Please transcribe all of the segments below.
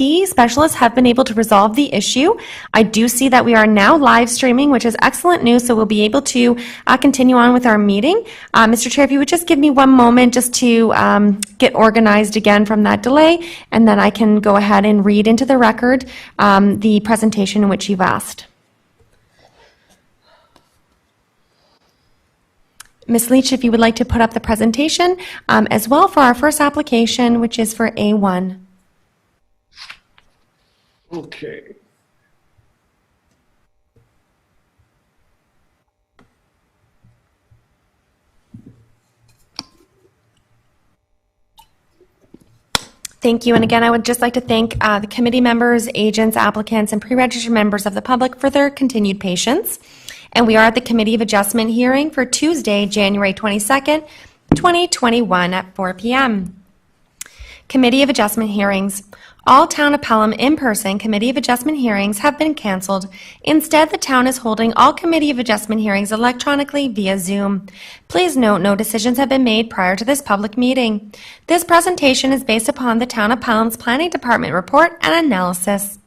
IT specialists have been able to resolve the issue. I do see that we are now live streaming, which is excellent news, so we'll be able to continue on with our meeting. Mr. Chair, if you would just give me one moment just to get organized again from that delay, and then I can go ahead and read into the record the presentation in which you've asked. Ms. Leach, if you would like to put up the presentation as well for our first application, which is for A1. Okay. Thank you. And again, I would just like to thank the committee members, agents, applicants, and pre-registered members of the public for their continued patience. And we are at the Committee of Adjustment hearing for Tuesday, January 22nd, 2021 at 4 p.m. Committee of Adjustment hearings. All Town of Pelham in-person Committee of Adjustment hearings have been canceled. Instead, the town is holding all Committee of Adjustment hearings electronically via Zoom. Please note, no decisions have been made prior to this public meeting. This presentation is based upon the Town of Pelham's Planning Department report and analysis.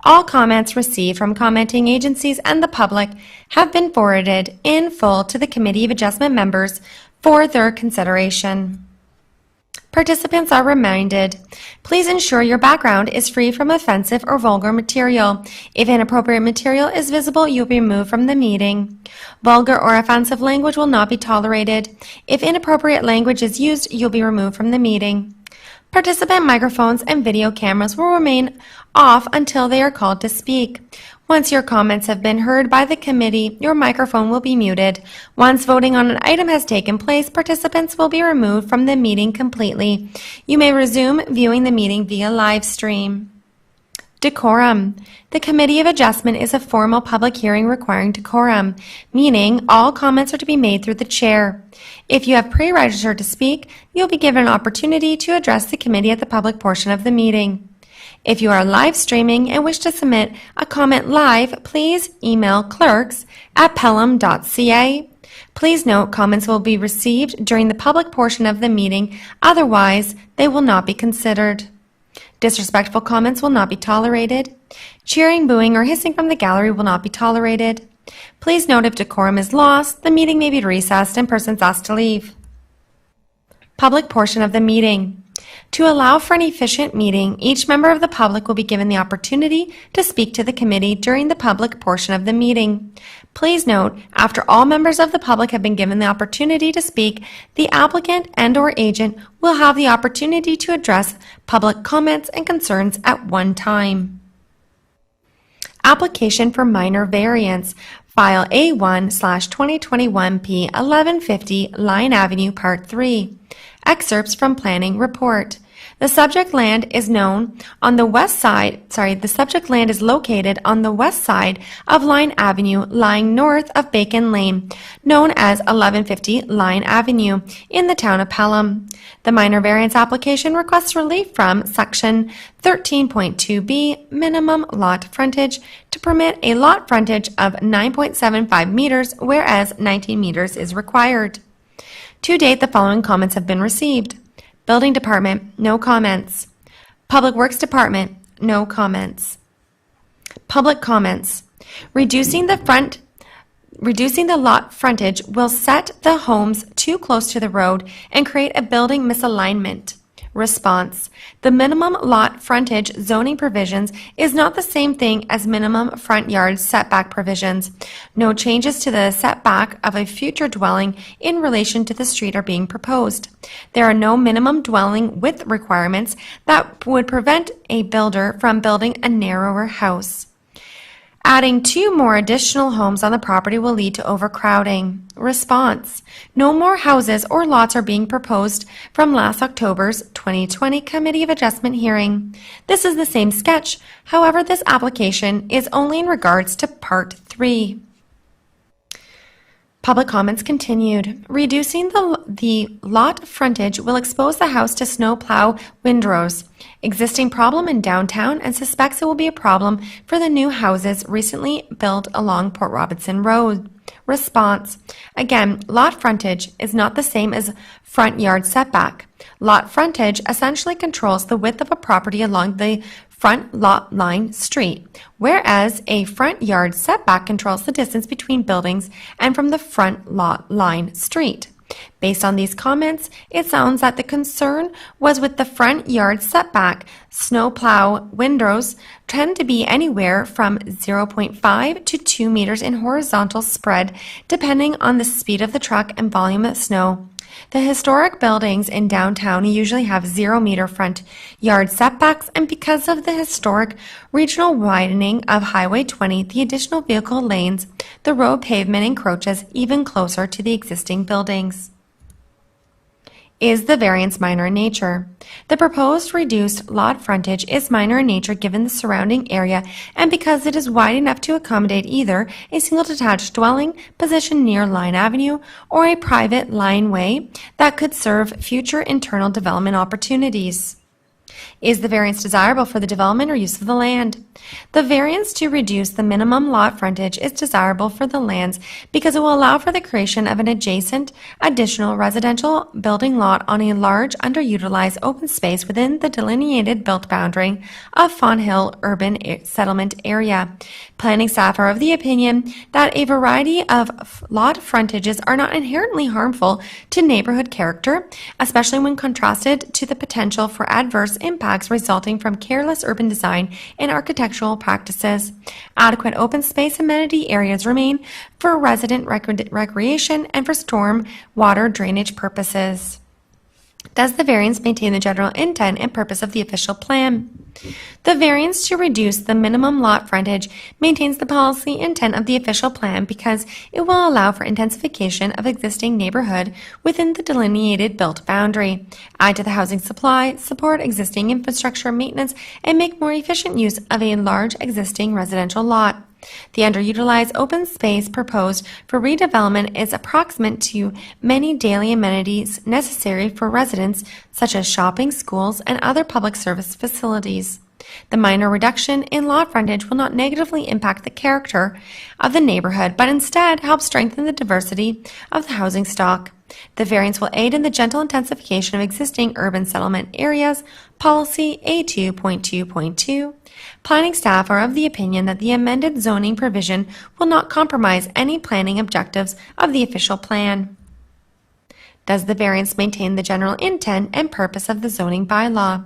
All comments received from commenting agencies and the public have been forwarded in full to the Committee of Adjustment members for their consideration. Participants are reminded, please ensure your background is free from offensive or vulgar material. If inappropriate material is visible, you'll be removed from the meeting. Vulgar or offensive language will not be tolerated. If inappropriate language is used, you'll be removed from the meeting. Participant microphones and video cameras will remain off until they are called to speak. Once your comments have been heard by the committee, your microphone will be muted. Once voting on an item has taken place, participants will be removed from the meeting completely. You may resume viewing the meeting via live stream. Decorum. The Committee of Adjustment is a formal public hearing requiring decorum, meaning all comments are to be made through the chair. If you have pre-registered to speak, you'll be given an opportunity to address the committee at the public portion of the meeting. If you are live streaming and wish to submit a comment live, please email clerks@pelham.ca. Please note, comments will be received during the public portion of the meeting, otherwise they will not be considered. Disrespectful comments will not be tolerated. Cheering, booing, or hissing from the gallery will not be tolerated. Please note, if decorum is lost, the meeting may be recessed and persons asked to leave. Public portion of the meeting. To allow for an efficient meeting, each member of the public will be given the opportunity to speak to the committee during the public portion of the meeting. Please note, after all members of the public have been given the opportunity to speak, the applicant and/or agent will have the opportunity to address public comments and concerns at one time. Application for minor variance. File A1/2021P 1150 Line Avenue Part 3. Excerpts from Planning Report. The subject land is located on the west side of Line Avenue, lying north of Bacon Lane, known as 1150 Line Avenue, in the town of Pelham. The minor variance application requests relief from Section 13.2B, minimum lot frontage, to permit a lot frontage of 9.75 meters, whereas 19 meters is required. To date, the following comments have been received. Building Department, no comments. Public Works Department, no comments. Public comments. Reducing the lot frontage will set the homes too close to the road and create a building misalignment. Response. The minimum lot frontage zoning provisions is not the same thing as minimum front yard setback provisions. No changes to the setback of a future dwelling in relation to the street are being proposed. There are no minimum dwelling width requirements that would prevent a builder from building a narrower house. Adding 2 more additional homes on the property will lead to overcrowding. Response. No more houses or lots are being proposed from last October's 2020 Committee of Adjustment hearing. This is the same sketch. However, this application is only in regards to Part 3. Public comments continued. Reducing the lot frontage will expose the house to snowplow windrows. Existing problem in downtown, and suspects it will be a problem for the new houses recently built along Port Robinson Road. Response. Again, lot frontage is not the same as front yard setback. Lot frontage essentially controls the width of a property along the front lot line street, whereas a front yard setback controls the distance between buildings and from the front lot line street. Based on these comments, it sounds that the concern was with the front yard setback. Snowplow windows tend to be anywhere from 0.5 to 2 meters in horizontal spread, depending on the speed of the truck and volume of snow. The historic buildings in downtown usually have 0-meter front yard setbacks, and because of the historic regional widening of Highway 20, the additional vehicle lanes, the road pavement encroaches even closer to the existing buildings. Is the variance minor in nature? The proposed reduced lot frontage is minor in nature given the surrounding area and because it is wide enough to accommodate either a single detached dwelling positioned near Line Avenue or a private lineway that could serve future internal development opportunities. Is the variance desirable for the development or use of the land? The variance to reduce the minimum lot frontage is desirable for the lands because it will allow for the creation of an adjacent additional residential building lot on a large underutilized open space within the delineated built boundary of Fawn Hill Urban Settlement Area. Planning staff are of the opinion that a variety of lot frontages are not inherently harmful to neighborhood character, especially when contrasted to the potential for adverse impacts resulting from careless urban design and architectural practices. Adequate open space amenity areas remain for resident recreation and for storm water drainage purposes. Does the variance maintain the general intent and purpose of the official plan? The variance to reduce the minimum lot frontage maintains the policy intent of the official plan because it will allow for intensification of existing neighborhood within the delineated built boundary, add to the housing supply, support existing infrastructure maintenance, and make more efficient use of a large existing residential lot. The underutilized open space proposed for redevelopment is approximate to many daily amenities necessary for residents, such as shopping, schools, and other public service facilities. The minor reduction in lot frontage will not negatively impact the character of the neighborhood, but instead help strengthen the diversity of the housing stock. The variance will aid in the gentle intensification of existing urban settlement areas, Policy A2.2.2. Planning staff are of the opinion that the amended zoning provision will not compromise any planning objectives of the official plan. Does the variance maintain the general intent and purpose of the zoning bylaw?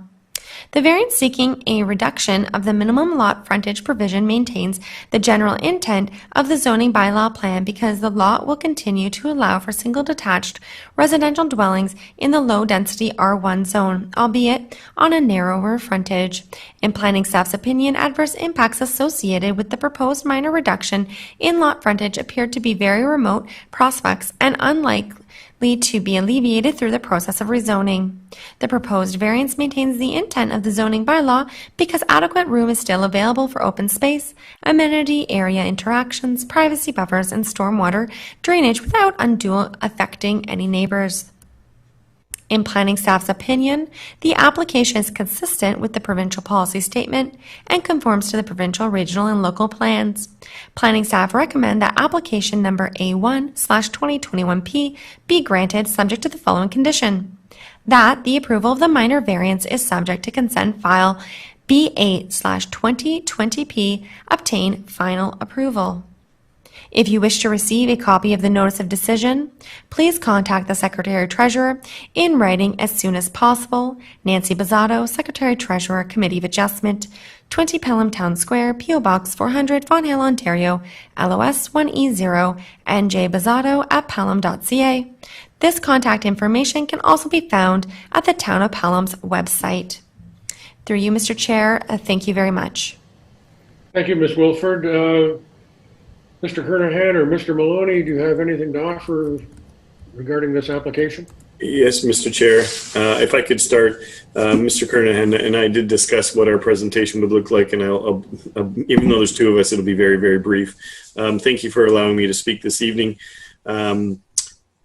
The variance seeking a reduction of the minimum lot frontage provision maintains the general intent of the zoning bylaw plan because the lot will continue to allow for single detached residential dwellings in the low-density R1 zone, albeit on a narrower frontage. In planning staff's opinion, adverse impacts associated with the proposed minor reduction in lot frontage appear to be very remote prospects and unlikely to be alleviated through the process of rezoning. The proposed variance maintains the intent of the zoning bylaw because adequate room is still available for open space, amenity area interactions, privacy buffers, and stormwater drainage without unduly affecting any neighbors. In planning staff's opinion, the application is consistent with the provincial policy statement and conforms to the provincial, regional, and local plans. Planning staff recommend that application number A1/2021P be granted subject to the following condition: that the approval of the minor variance is subject to consent file B8/2020P obtain final approval. If you wish to receive a copy of the Notice of Decision, please contact the Secretary-Treasurer in writing as soon as possible. Nancy Bizzato, Secretary-Treasurer, Committee of Adjustment, 20 Pelham Town Square, P.O. Box 400, Fawn Hill, Ontario, LOS 1E0, njbizzato@pelham.ca. This contact information can also be found at the Town of Pelham's website. Through you, Mr. Chair, thank you very much. Thank you, Ms. Wilford. Mr. Kernahan or Mr. Maloney, do you have anything to offer regarding this application? Yes, Mr. Chair. If I could start, Mr. Kernahan and I did discuss what our presentation would look like, and I'll even though there's two of us, it'll be very, very brief. Thank you for allowing me to speak this evening.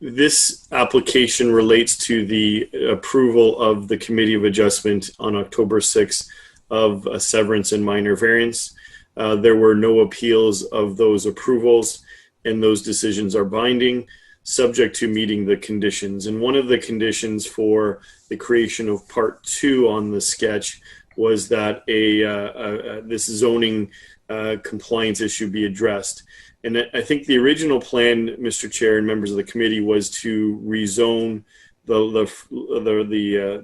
This application relates to the approval of the Committee of Adjustment on October 6th of a severance and minor variance. There were no appeals of those approvals, and those decisions are binding, subject to meeting the conditions. And one of the conditions for the creation of Part 2 on the sketch was that this zoning compliance issue be addressed. And I think the original plan, Mr. Chair and members of the committee, was to rezone the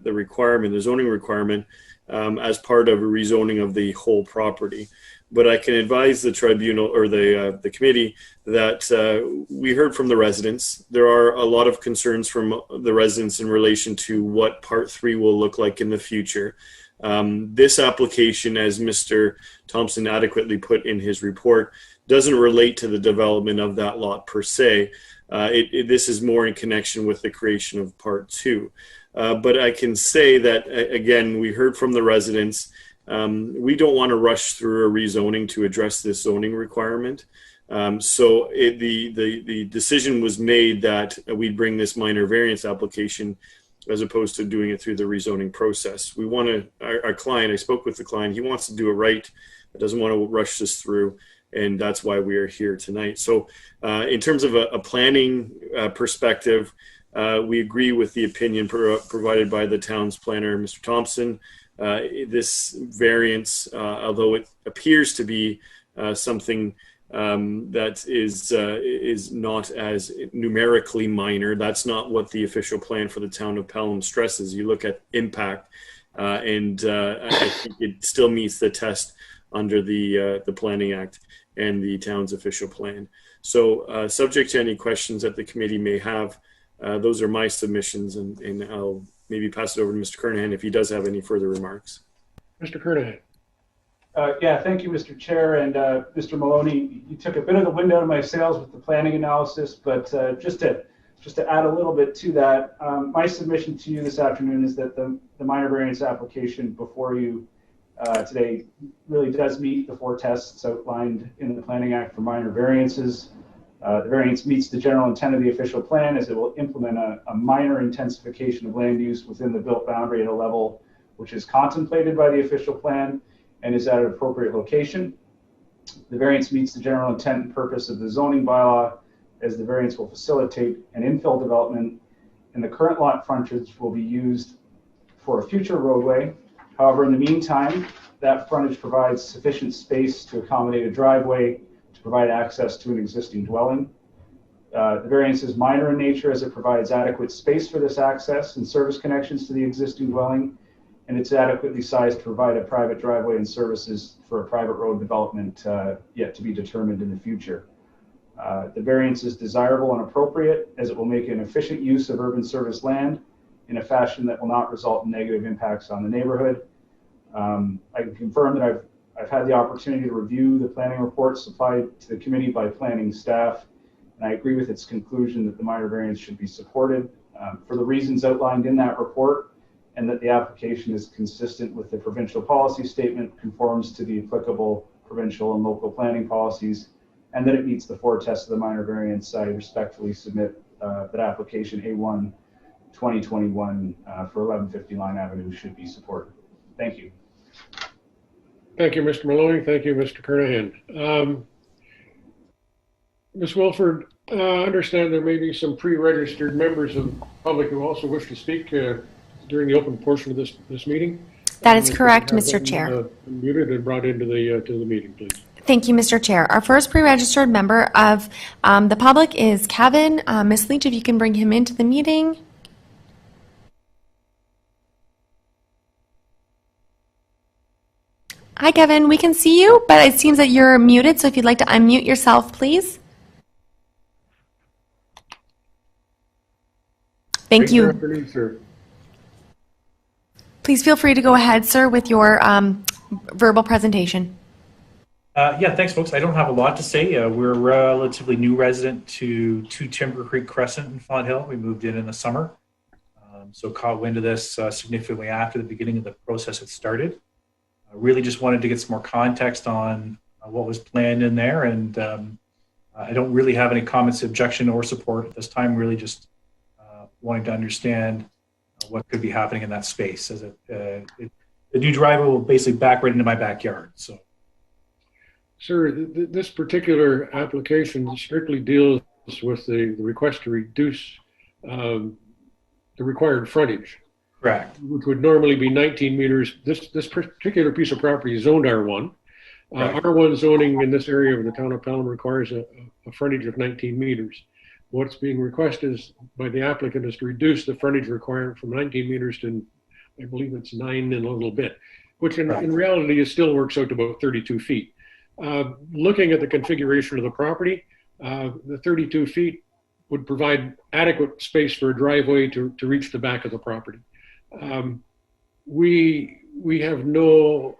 requirement, the zoning requirement, as part of a rezoning of the whole property. But I can advise the tribunal or the committee that we heard from the residents. There are a lot of concerns from the residents in relation to what Part 3 will look like in the future. This application, as Mr. Thompson adequately put in his report, doesn't relate to the development of that lot per se. This is more in connection with the creation of Part 2. But I can say that, again, we heard from the residents. We don't want to rush through a rezoning to address this zoning requirement. So the decision was made that we'd bring this minor variance application as opposed to doing it through the rezoning process. We want to, our client, I spoke with the client, he wants to do it right, doesn't want to rush this through, and that's why we are here tonight. So in terms of a planning perspective, we agree with the opinion provided by the town's planner, Mr. Thompson. This variance, although it appears to be something that is not as numerically minor, that's not what the official plan for the town of Pelham stresses. You look at impact, and I think it still meets the test under the Planning Act and the town's official plan. So subject to any questions that the committee may have, those are my submissions, and I'll maybe pass it over to Mr. Kernahan if he does have any further remarks. Mr. Kernahan. Yeah, thank you, Mr. Chair. And Mr. Maloney, you took a bit of the wind out of my sails with the planning analysis, but just to add a little bit to that, my submission to you this afternoon is that the minor variance application before you today really does meet the 4 tests outlined in the Planning Act for minor variances. The variance meets the general intent of the official plan, as it will implement a minor intensification of land use within the built boundary at a level which is contemplated by the official plan and is at an appropriate location. The variance meets the general intent and purpose of the zoning bylaw, as the variance will facilitate an infill development, and the current lot frontage will be used for a future roadway. However, in the meantime, that frontage provides sufficient space to accommodate a driveway to provide access to an existing dwelling. The variance is minor in nature, as it provides adequate space for this access and service connections to the existing dwelling, and it's adequately sized to provide a private driveway and services for a private road development yet to be determined in the future. The variance is desirable and appropriate, as it will make an efficient use of urban service land in a fashion that will not result in negative impacts on the neighborhood. I can confirm that I've had the opportunity to review the planning report supplied to the committee by planning staff, and I agree with its conclusion that the minor variance should be supported for the reasons outlined in that report, and that the application is consistent with the provincial policy statement, conforms to the applicable provincial and local planning policies, and that it meets the 4 tests of the minor variance. I respectfully submit that application A1 2021 for 1150 Line Avenue should be supported. Thank you. Thank you, Mr. Maloney. Thank you, Mr. Kernahan. Ms. Wilford, I understand there may be some pre-registered members of the public who also wish to speak during the open portion of this meeting. That is correct, Mr. Chair. Muted and brought into the meeting, please. Thank you, Mr. Chair. Our first pre-registered member of the public is Kevin. Ms. Leach, if you can bring him into the meeting. Hi, Kevin. We can see you, but it seems that you're muted, so if you'd like to unmute yourself, please. Thank you. Good afternoon, sir. Please feel free to go ahead, sir, with your verbal presentation. Yeah, thanks, folks. I don't have a lot to say. We're a relatively new resident to 2 Timber Creek Crescent in Fonthill. We moved in the summer, so caught wind of this significantly after the beginning of the process had started. I really just wanted to get some more context on what was planned in there, and I don't really have any comments, objection, or support at this time. Really just wanting to understand what could be happening in that space, as the new driveway will basically back right into my backyard. So, sir, this particular application strictly deals with the request to reduce the required frontage. Correct. which would normally be 19 meters. This particular piece of property is zoned R1. Right. R1 zoning in this area of the town of Pelham requires a frontage of 19 meters. What's being requested is, by the applicant, is to reduce the frontage requirement from 19 meters to, I believe it's 9 and a little bit, which in reality still works out to about 32 feet. Looking at the configuration of the property, the 32 feet would provide adequate space for a driveway to reach the back of the property. We have no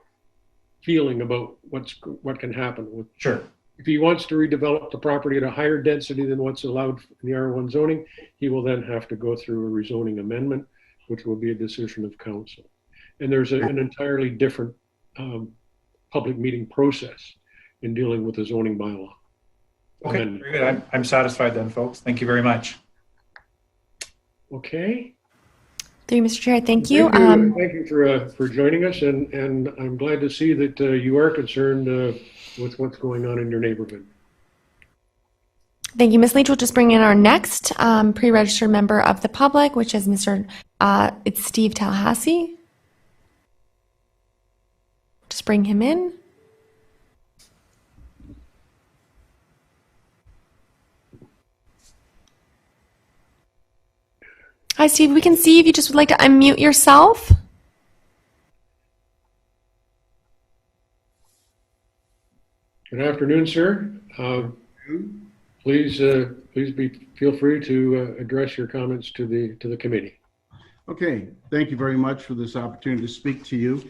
feeling about what can happen with. Sure. If he wants to redevelop the property at a higher density than what's allowed in the R1 zoning, he will then have to go through a rezoning amendment, which will be a decision of council. And there's an entirely different public meeting process in dealing with the zoning bylaw. Okay, very good. I'm satisfied then, folks. Thank you very much. Okay. Through you, Mr. Chair, thank you. Thank you for joining us, and I'm glad to see that you are concerned with what's going on in your neighborhood. Thank you, Ms. Leach. We'll just bring in our next pre-registered member of the public, which is it's Steve Tallahassee. Just bring him in. Hi, Steve. We can see if you just would like to unmute yourself. Good afternoon, sir. Please feel free to address your comments to the committee. Okay, thank you very much for this opportunity to speak to you.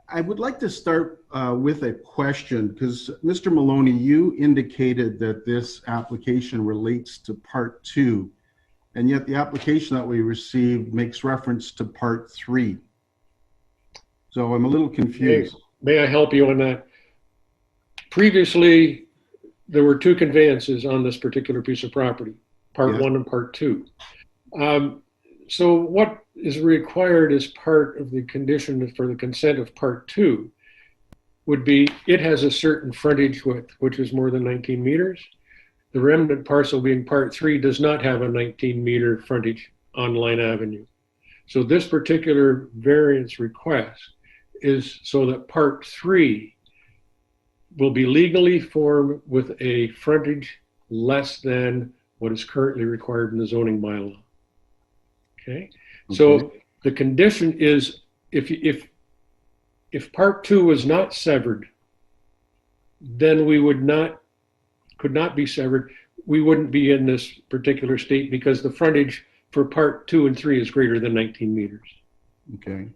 I would like to start with a question, because Mr. Maloney, you indicated that this application relates to Part 2, and yet the application that we received makes reference to Part 3. So I'm a little confused. May I help you on that? Previously, there were two conveyances on this particular piece of property, Part 1 and Part 2. So what is required as part of the condition for the consent of Part 2 would be it has a certain frontage width, which is more than 19 meters. The remnant parcel, being Part 3, does not have a 19-meter frontage on Line Avenue. So this particular variance request is so that Part 3 will be legally formed with a frontage less than what is currently required in the zoning bylaw. Okay? So the condition is if Part 2 was not severed, then we could not be severed. We wouldn't be in this particular state because the frontage for Part 2 and 3 is greater than 19 meters. Okay.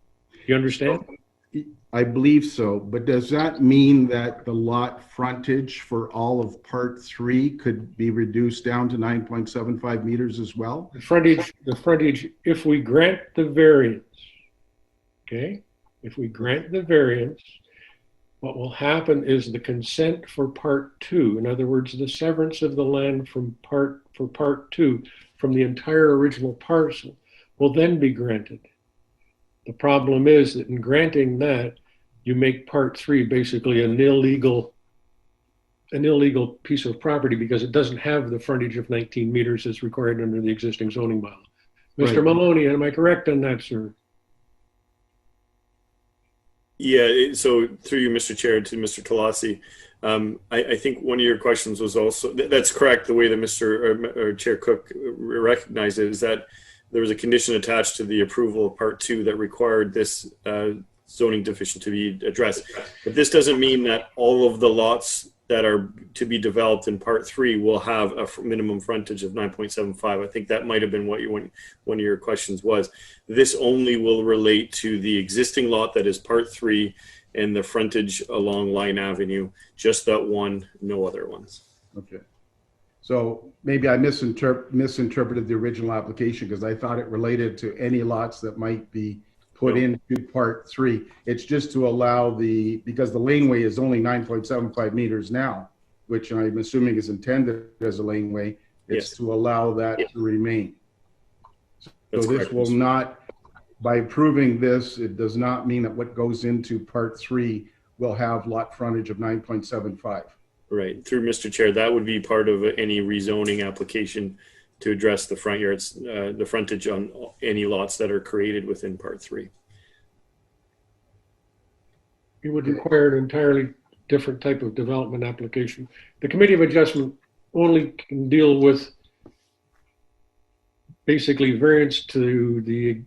You understand? I believe so, but does that mean that the lot frontage for all of Part 3 could be reduced down to 9.75 meters as well? The frontage, if we grant the variance, okay? If we grant the variance, what will happen is the consent for Part 2, in other words, the severance of the land for Part 2 from the entire original parcel, will then be granted. The problem is that in granting that, you make Part 3 basically an illegal piece of property because it doesn't have the frontage of 19 meters as required under the existing zoning bylaw. Mr. Right. Maloney, am I correct on that, sir? Yeah, so through you, Mr. Chair, to Mr. Talassi, I think one of your questions was also, that's correct, the way that Mr. Chair Cook recognized it, is that there was a condition attached to the approval of Part 2 that required this zoning deficiency to be addressed. But this doesn't mean that all of the lots that are to be developed in Part 3 will have a minimum frontage of 9.75. I think that might have been what one of your questions was. This only will relate to the existing lot that is Part 3 and the frontage along Line Avenue, just that one, no other ones. Okay. So maybe I misinterpreted the original application because I thought it related to any lots that might be put into Part 3. It's just to allow because the laneway is only 9.75 meters now, which I'm assuming is intended as a laneway. It's to allow that to remain. So this will not, by approving this, it does not mean that what goes into Part 3 will have lot frontage of 9.75. Right. Through Mr. Chair, that would be part of any rezoning application to address the front yards, the frontage on any lots that are created within Part 3. It would require an entirely different type of development application. The Committee of Adjustment only can deal with basically variance to the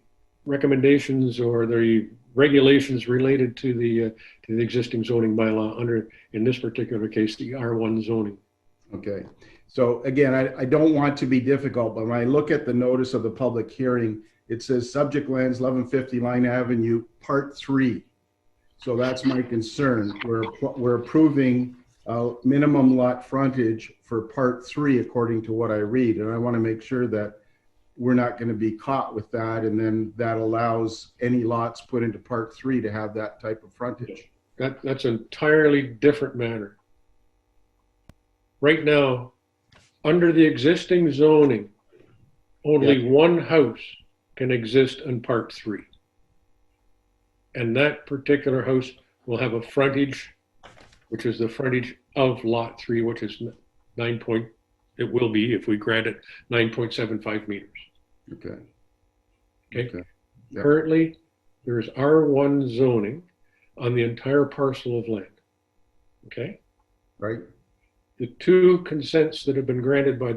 recommendations or the regulations related to the existing zoning bylaw under, in this particular case, the R1 zoning. Okay. So again, I don't want to be difficult, but when I look at the notice of the public hearing, it says subject lands 1150 Line Avenue, Part 3. So that's my concern. We're approving minimum lot frontage for Part 3 according to what I read, and I want to make sure that we're not going to be caught with that, and then that allows any lots put into Part 3 to have that type of frontage. That's an entirely different matter. Right now, under the existing zoning, only one house can exist in Part 3. And that particular house will have a frontage, which is the frontage of Lot 3, which is it will be, if we grant it, 9.75 meters. Okay. Okay. Yeah. Currently, there's R1 zoning on the entire parcel of land. Okay. Right. The two consents that have been granted by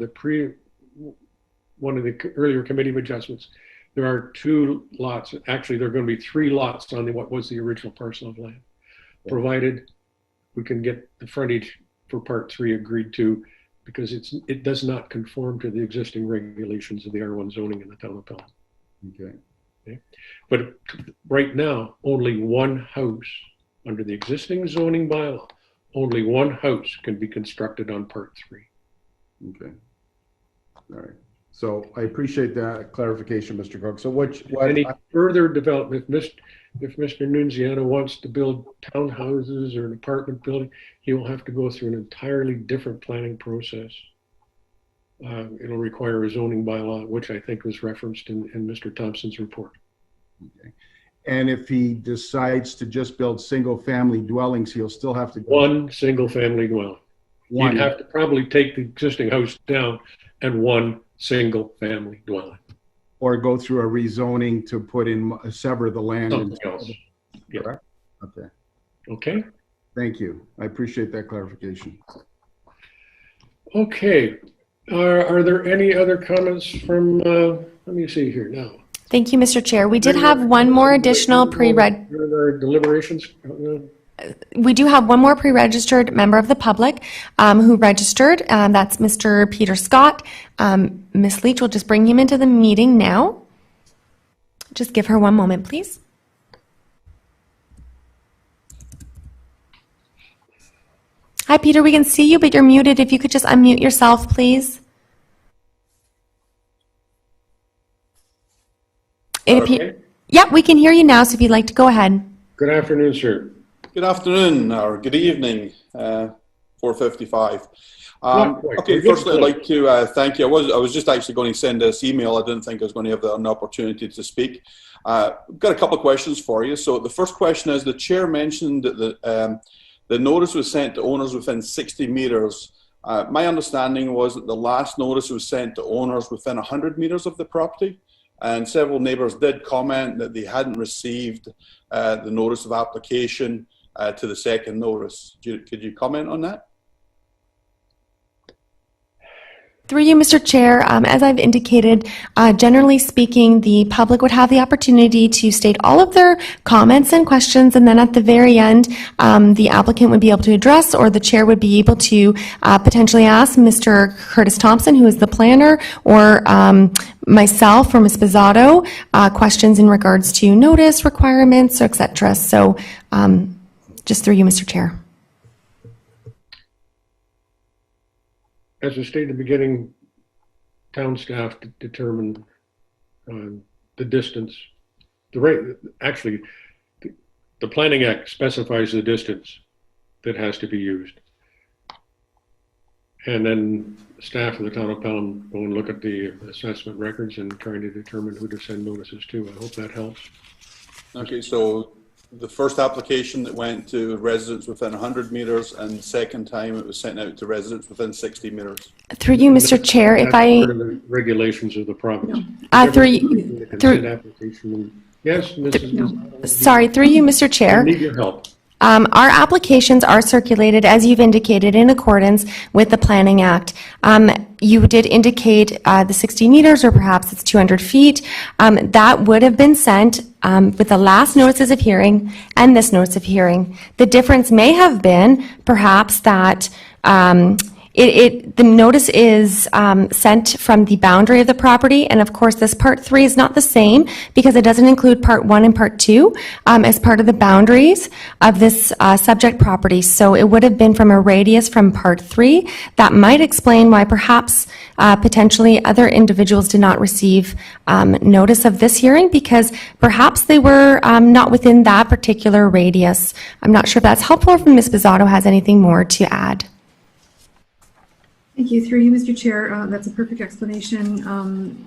one of the earlier Committee of Adjustments, there are 2 lots. Actually, there are going to be 3 lots on what was the original parcel of land, provided we can get the frontage for Part 3 agreed to, because it does not conform to the existing regulations of the R1 zoning in the town of Pelham. Okay. But right now, only one house under the existing zoning bylaw, only one house can be constructed on Part 3. Okay. All right. So I appreciate that clarification, Mr. Cook. So any further development, if Mr. Nunziano wants to build townhouses or an apartment building, he will have to go through an entirely different planning process. It'll require a zoning bylaw, which I think was referenced in Mr. Thompson's report. Okay. And if he decides to just build single-family dwellings, he'll still have to go. One single-family dwelling. One. He'd have to probably take the existing house down and one single-family dwelling. Or go through a rezoning to put in, sever the land. Something else. Yeah. Correct? Okay. Okay. Thank you. I appreciate that clarification. Okay. Are there any other comments from, let me see here now. Thank you, Mr. Chair. We did have one more additional deliberations. We do have one more pre-registered member of the public who registered. That's Mr. Peter Scott. Ms. Leach will just bring him into the meeting now. Just give her one moment, please. Hi, Peter. We can see you, but you're muted. If you could just unmute yourself, please. Okay. Yep, we can hear you now, so if you'd like to go ahead. Good afternoon, sir. Good afternoon, or good evening, 4:55. Okay, firstly, I'd like to thank you. I was just actually going to send this email. I didn't think I was going to have an opportunity to speak. I've got a couple of questions for you. So the first question is, the chair mentioned that the notice was sent to owners within 60 meters. My understanding was that the last notice was sent to owners within 100 meters of the property. And several neighbours did comment that they hadn't received the notice of application to the second notice. Could you comment on that? Through you, Mr. Chair, as I've indicated, generally speaking, the public would have the opportunity to state all of their comments and questions, and then at the very end, the applicant would be able to address, or the chair would be able to potentially ask Mr. Curtis Thompson, who is the planner, or myself or Ms. Bizzato, questions in regards to notice requirements, et cetera. So just through you, Mr. Chair. As I stated at the beginning, town staff determine the distance. Actually, the Planning Act specifies the distance that has to be used. And then staff of the town of Pelham go and look at the assessment records and trying to determine who to send notices to. I hope that helps. Okay, so the first application that went to residents within 100 meters, and the second time it was sent out to residents within 60 meters. Through you, Mr. Chair, if That's I... part of the regulations of the province. Yes, Mrs. Sorry, through you, Mr. Chair. I need your help. Our applications are circulated, as you've indicated, in accordance with the Planning Act. You did indicate the 60 meters, or perhaps it's 200 feet. That would have been sent with the last notices of hearing and this notice of hearing. The difference may have been perhaps that the notice is sent from the boundary of the property, and of course this Part 3 is not the same because it doesn't include Part 1 and Part 2 as part of the boundaries of this subject property. So it would have been from a radius from Part 3. That might explain why perhaps potentially other individuals did not receive notice of this hearing, because perhaps they were not within that particular radius. I'm not sure if that's helpful, or if Ms. Bizzotto has anything more to add. Thank you. Through you, Mr. Chair, that's a perfect explanation,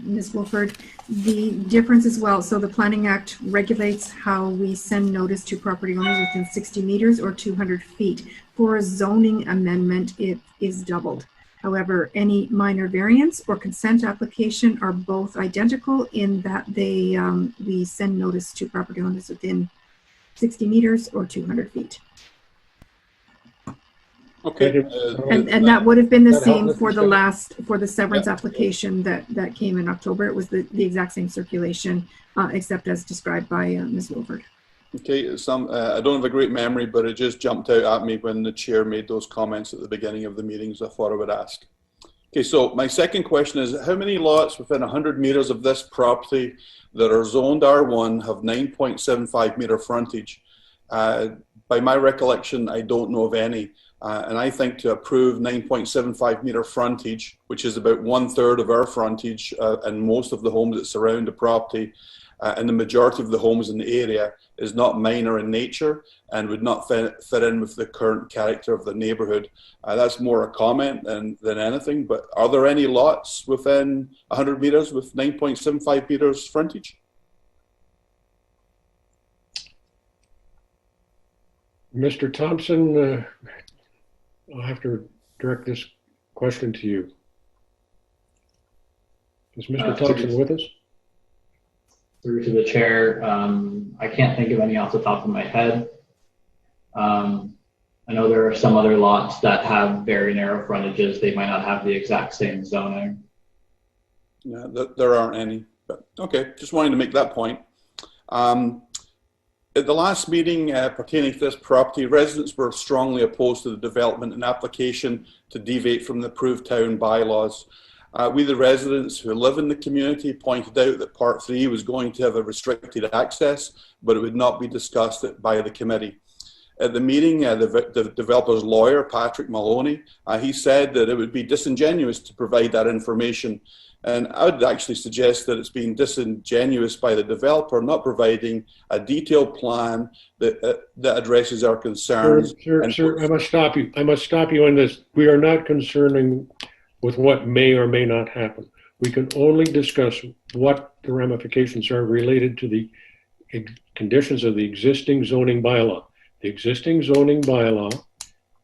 Ms. Wolford. The difference as well, so the Planning Act regulates how we send notice to property owners within 60 meters or 200 feet. For a zoning amendment, it is doubled. However, any minor variance or consent application are both identical in that they we send notice to property owners within 60 meters or 200 feet. Okay. And that would have been the same for the severance application that came in October. It was the exact same circulation, except as described by Ms. Wilford. Okay, I don't have a great memory, but it just jumped out at me when the chair made those comments at the beginning of the meeting, so I thought I would ask. Okay, so my second question is, how many lots within 100 meters of this property that are zoned R1 have 9.75 meter frontage? By my recollection, I don't know of any. And I think to approve 9.75 meter frontage, which is about 1/3 of our frontage and most of the homes that surround the property, and the majority of the homes in the area, is not minor in nature and would not fit in with the current character of the neighbourhood. That's more a comment than anything, but are there any lots within 100 meters with 9.75 meters frontage? Mr. Thompson, I'll have to direct this question to you. Is Mr. Thompson with us? Through to the chair, I can't think of any off the top of my head. I know there are some other lots that have very narrow frontages. They might not have the exact same zoning. Yeah, there aren't any, but okay, just wanted to make that point. At the last meeting pertaining to this property, residents were strongly opposed to the development and application to deviate from the approved town bylaws. We, the residents who live in the community, pointed out that Part 3 was going to have a restricted access, but it would not be discussed by the committee. At the meeting, the developer's lawyer, Patrick Maloney, he said that it would be disingenuous to provide that information. And I would actually suggest that it's being disingenuous by the developer not providing a detailed plan that addresses our concerns. Sir, I must stop you. I must stop you on this. We are not concerning with what may or may not happen. We can only discuss what the ramifications are related to the conditions of the existing zoning bylaw. The existing zoning bylaw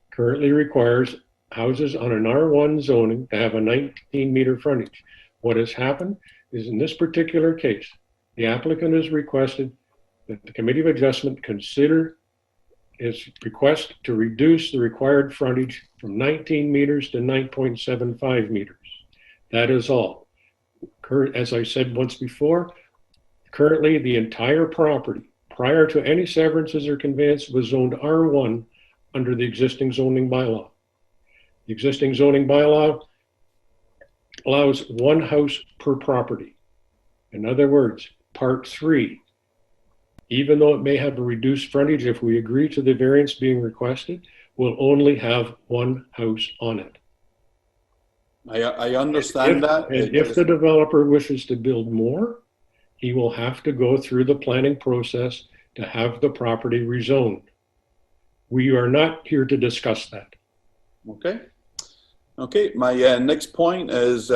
currently requires houses on an R1 zoning to have a 19-meter frontage. What has happened is, in this particular case, the applicant has requested that the Committee of Adjustment consider his request to reduce the required frontage from 19 meters to 9.75 meters. That is all. As I said once before, currently the entire property, prior to any severances or conveyance, was zoned R1 under the existing zoning bylaw. The existing zoning bylaw allows one house per property. In other words, Part 3, even though it may have a reduced frontage, if we agree to the variance being requested, will only have one house on it. I understand that. And if the developer wishes to build more, he will have to go through the planning process to have the property rezoned. We are not here to discuss that. Okay. Okay, my next point is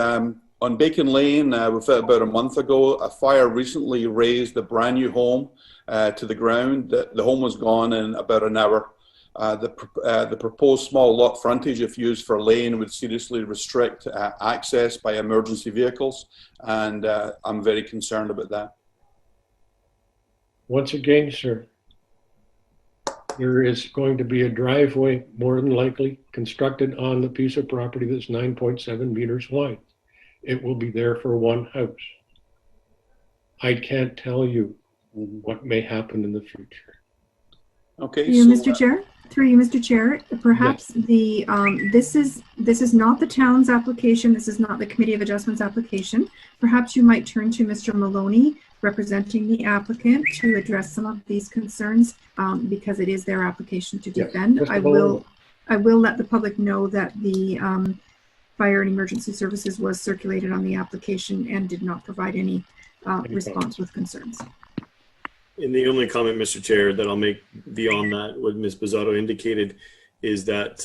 On Bacon Lane, about a month ago, a fire recently razed a brand new home to the ground. The home was gone in about an hour. The proposed small lot frontage, if used for lane, would seriously restrict access by emergency vehicles, and I'm very concerned about that. Once again, sir, there is going to be a driveway, more than likely, constructed on the piece of property that's 9.7 meters wide. It will be there for one house. I can't tell you what may happen in the future. Okay. Through you, Mr. Chair. Through you, Mr. Chair. Perhaps yes. This is not the town's application. This is not the Committee of Adjustments application. Perhaps you might turn to Mr. Maloney, representing the applicant, to address some of these concerns, because it is their application to defend. Yes, I will let the public know that the Fire and Emergency Services was circulated on the application and did not provide any response with concerns. And the only comment, Mr. Chair, that I'll make beyond that, what Ms. Bizzato indicated, is that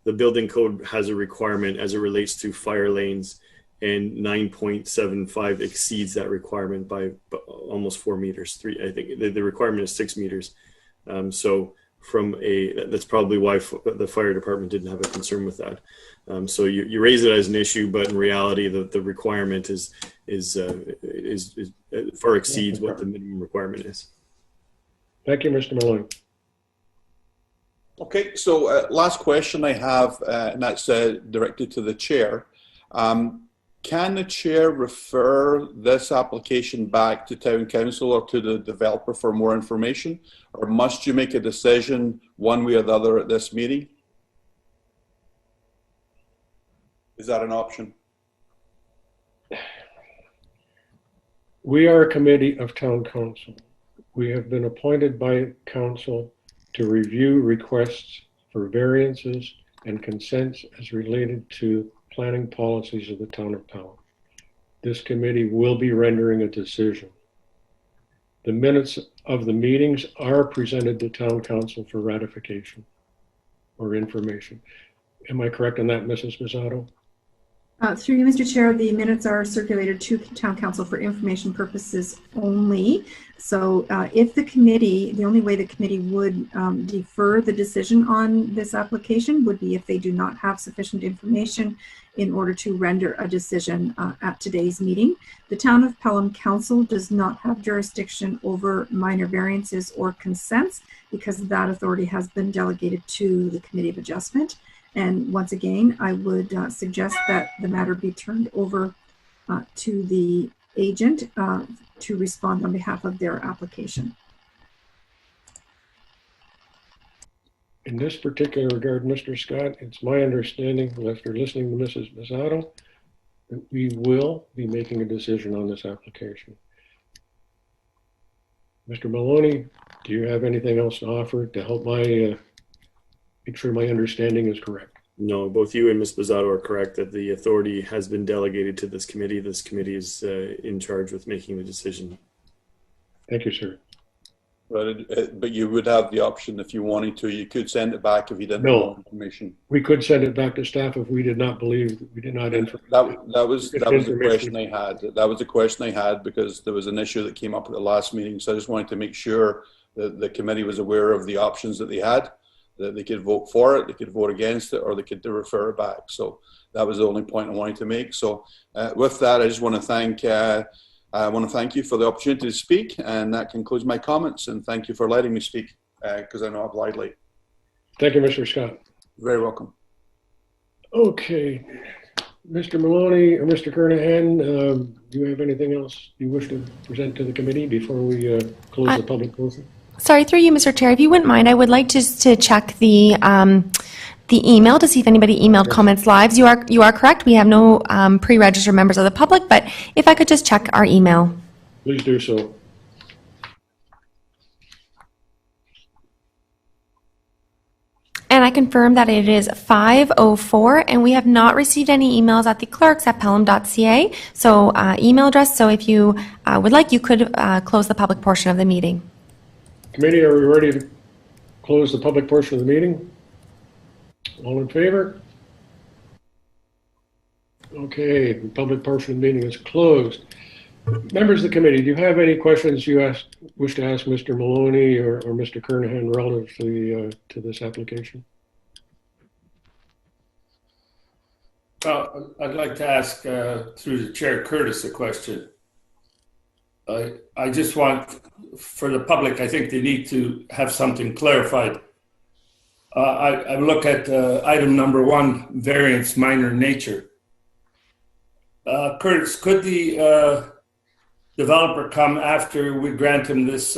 the building code has a requirement as it relates to fire lanes, and 9.75 exceeds that requirement by almost 4 meters. I think the requirement is 6 meters. So that's probably why the fire department didn't have a concern with that. So you raise it as an issue, but in reality, the requirement is far exceeds what the minimum requirement is. Thank you, Mr. Maloney. Okay, so last question I have, and that's directed to the chair. Can the chair refer this application back to town council or to the developer for more information, or must you make a decision one way or the other at this meeting? Is that an option? We are a committee of town council. We have been appointed by council to review requests for variances and consents as related to planning policies of the town of Pelham. This committee will be rendering a decision. The minutes of the meetings are presented to town council for ratification or information. Am I correct on that, Mrs. Bizzato? Through you, Mr. Chair, the minutes are circulated to town council for information purposes only. So if the only way the committee would defer the decision on this application would be if they do not have sufficient information in order to render a decision at today's meeting. The Town of Pelham Council does not have jurisdiction over minor variances or consents because that authority has been delegated to the Committee of Adjustment. And once again, I would suggest that the matter be turned over to the agent to respond on behalf of their application. In this particular regard, Mr. Scott, it's my understanding, after listening to Mrs. Bizzato, that we will be making a decision on this application. Mr. Maloney, do you have anything else to offer to help make sure my understanding is correct? No, both you and Ms. Bizzato are correct that the authority has been delegated to this committee. This committee is in charge with making the decision. Thank you, sir. But you would have the option if you wanted to. You could send it back if you didn't No. have information. We could send it back to staff if we did not believe that we did not inform. That was the question I had. That was the question I had because there was an issue that came up at the last meeting. So I just wanted to make sure that the committee was aware of the options that they had, that they could vote for it, they could vote against it, or they could refer it back. So that was the only point I wanted to make. So with that, I just want to thank you for the opportunity to speak, and that concludes my comments. And thank you for letting me speak because I know I've lied late. Thank you, Mr. Scott. You're very welcome. Okay, Mr. Maloney or Mr. Kernahan, do you have anything else you wish to present to the committee before we close the public portion? Sorry, through you, Mr. Chair, if you wouldn't mind, I would like just to check the email to see if anybody emailed comments live. You are correct. We have no pre-registered members of the public, but if I could just check our email. Please do so. And I confirm that it is 5:04, and we have not received any emails at the clerks@pelham.ca. So email address. So if you would like, you could close the public portion of the meeting. Committee, are we ready to close the public portion of the meeting? All in favor? Okay, the public portion of the meeting is closed. Members of the committee, do you have any questions you wish to ask Mr. Maloney or Mr. Kernahan relative to this application? I'd like to ask through the chair Curtis a question. I just want, for the public, I think they need to have something clarified. I look at item number 1, variance minor nature. Curtis, could the developer come after we grant him this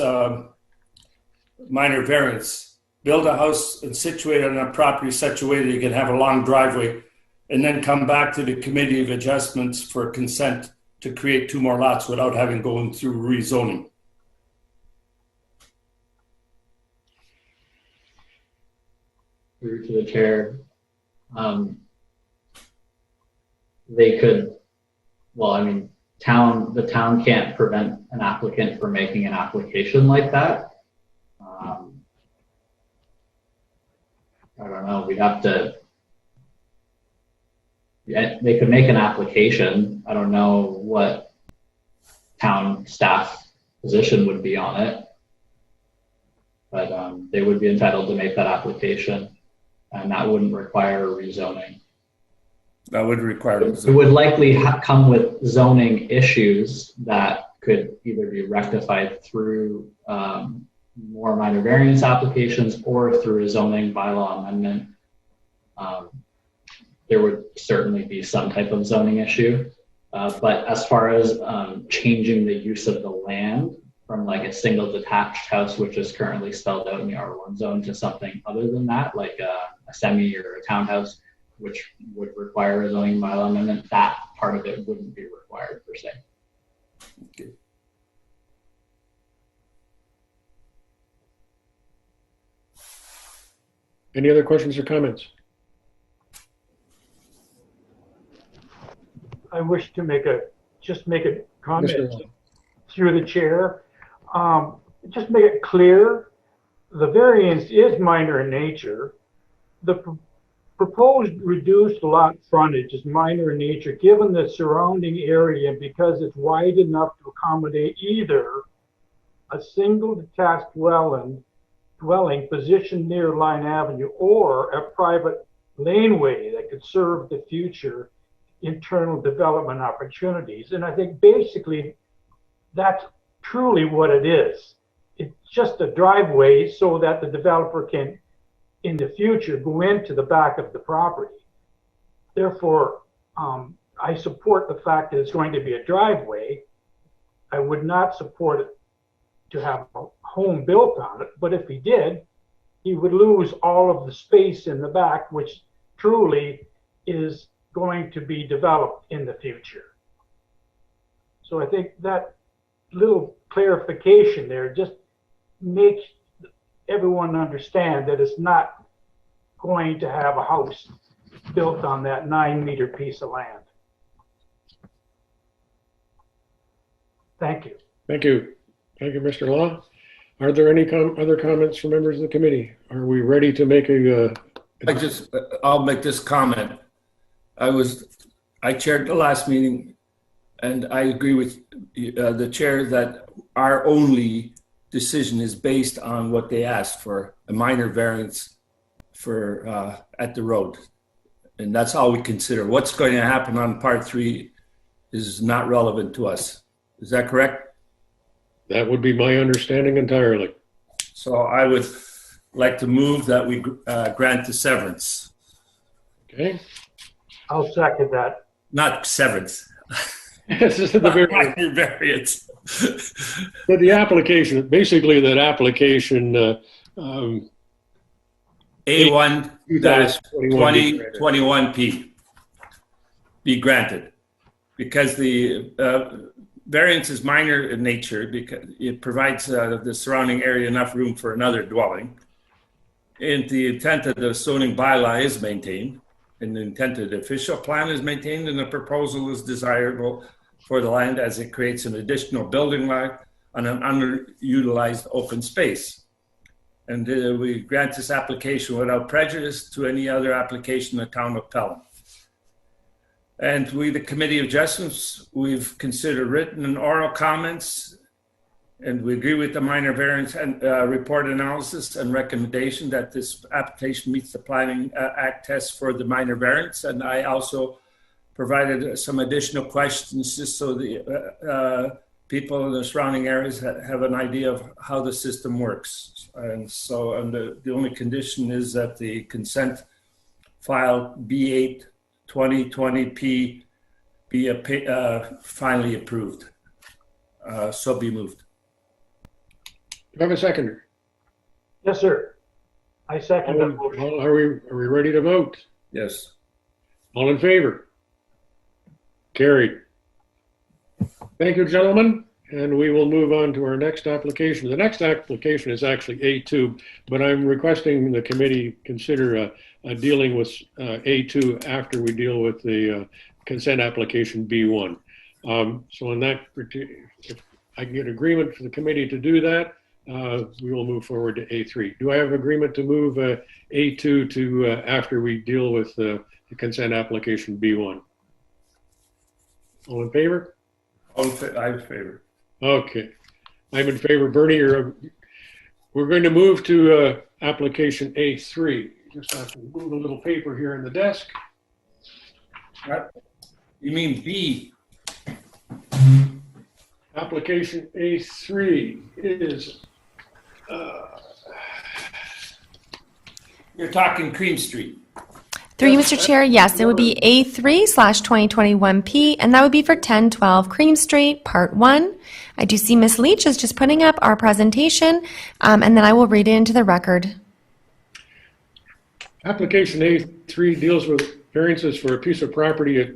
minor variance, build a house and situate it on a property such a way that he can have a long driveway, and then come back to the Committee of Adjustments for consent to create 2 more lots without having going through rezoning? Through to the chair, they could, well, I mean, the town can't prevent an applicant from making an application like that. I don't know, we'd have to, yeah, they could make an application. I don't know what town staff position would be on it, but they would be entitled to make that application, and that wouldn't require rezoning. That would require it would likely come with zoning issues that could either be rectified through more minor variance applications or through a zoning bylaw amendment. There would certainly be some type of zoning issue. But as far as changing the use of the land from like a single detached house, which is currently spelled out in the R1 zone, to something other than that, like a semi or a townhouse, which would require a zoning bylaw amendment, that part of it wouldn't be required per se. Okay. Any other questions or comments? I wish to make a comment Mr. through the chair. Just make it clear, the variance is minor in nature. The proposed reduced lot frontage is minor in nature, given the surrounding area, because it's wide enough to accommodate either a single detached dwelling positioned near Line Avenue or a private laneway that could serve the future internal development opportunities. And I think basically that's truly what it is. It's just a driveway so that the developer can, in the future, go into the back of the property. Therefore, I support the fact that it's going to be a driveway. I would not support it to have a home built on it, but if he did, he would lose all of the space in the back, which truly is going to be developed in the future. So I think that little clarification there just makes everyone understand that it's not going to have a house built on that 9-meter piece of land. Thank you. Thank you. Thank you, Mr. Law. Are there any other comments from members of the committee? Are we ready to make I'll make this comment. I chaired the last meeting, and I agree with the chair that our only decision is based on what they asked for, a minor variance for at the road. And that's all we consider. What's going to happen on part 3 is not relevant to us. Is that correct? That would be my understanding entirely. So I would like to move that we grant the severance. Okay. I'll second that. Not severance. This is the variance. But the application, basically that application A1-2021P be granted, because the variance is minor in nature because it provides the surrounding area enough room for another dwelling. And the intent of the zoning bylaw is maintained, and the intent of the official plan is maintained, and the proposal is desirable for the land as it creates an additional building lot on an underutilized open space. And we grant this application without prejudice to any other application in the town of Pelham. And we, the Committee of Adjustments, we've considered written and oral comments, and we agree with the minor variance and report analysis and recommendation that this application meets the Planning Act test for the minor variance. And I also provided some additional questions just so the people in the surrounding areas have an idea of how the system works. And so the only condition is that the consent file B8 2020P be finally approved. So be moved. Do I have a seconder? Yes, sir. I second the motion. Are we ready to vote? Yes. All in favor? Carried. Thank you, gentlemen. And we will move on to our next application. The next application is actually A2, but I'm requesting the committee consider dealing with A2 after we deal with the consent application B1. So in that, if I can get agreement for the committee to do that, we will move forward to A3. Do I have agreement to move A2 to after we deal with the consent application B1? All in favor? I'm in favor. Okay. I'm in favor. Bernie, we're going to move to application A3. Just have to move a little paper here in the desk. You mean B? Application A3 is... You're talking Cream Street. Through you, Mr. Chair, yes, it would be A3/2021P, and that would be for 1012 Cream Street, Part 1. I do see Ms. Leach is just putting up our presentation, and then I will read it into the record. Application A3 deals with variances for a piece of property at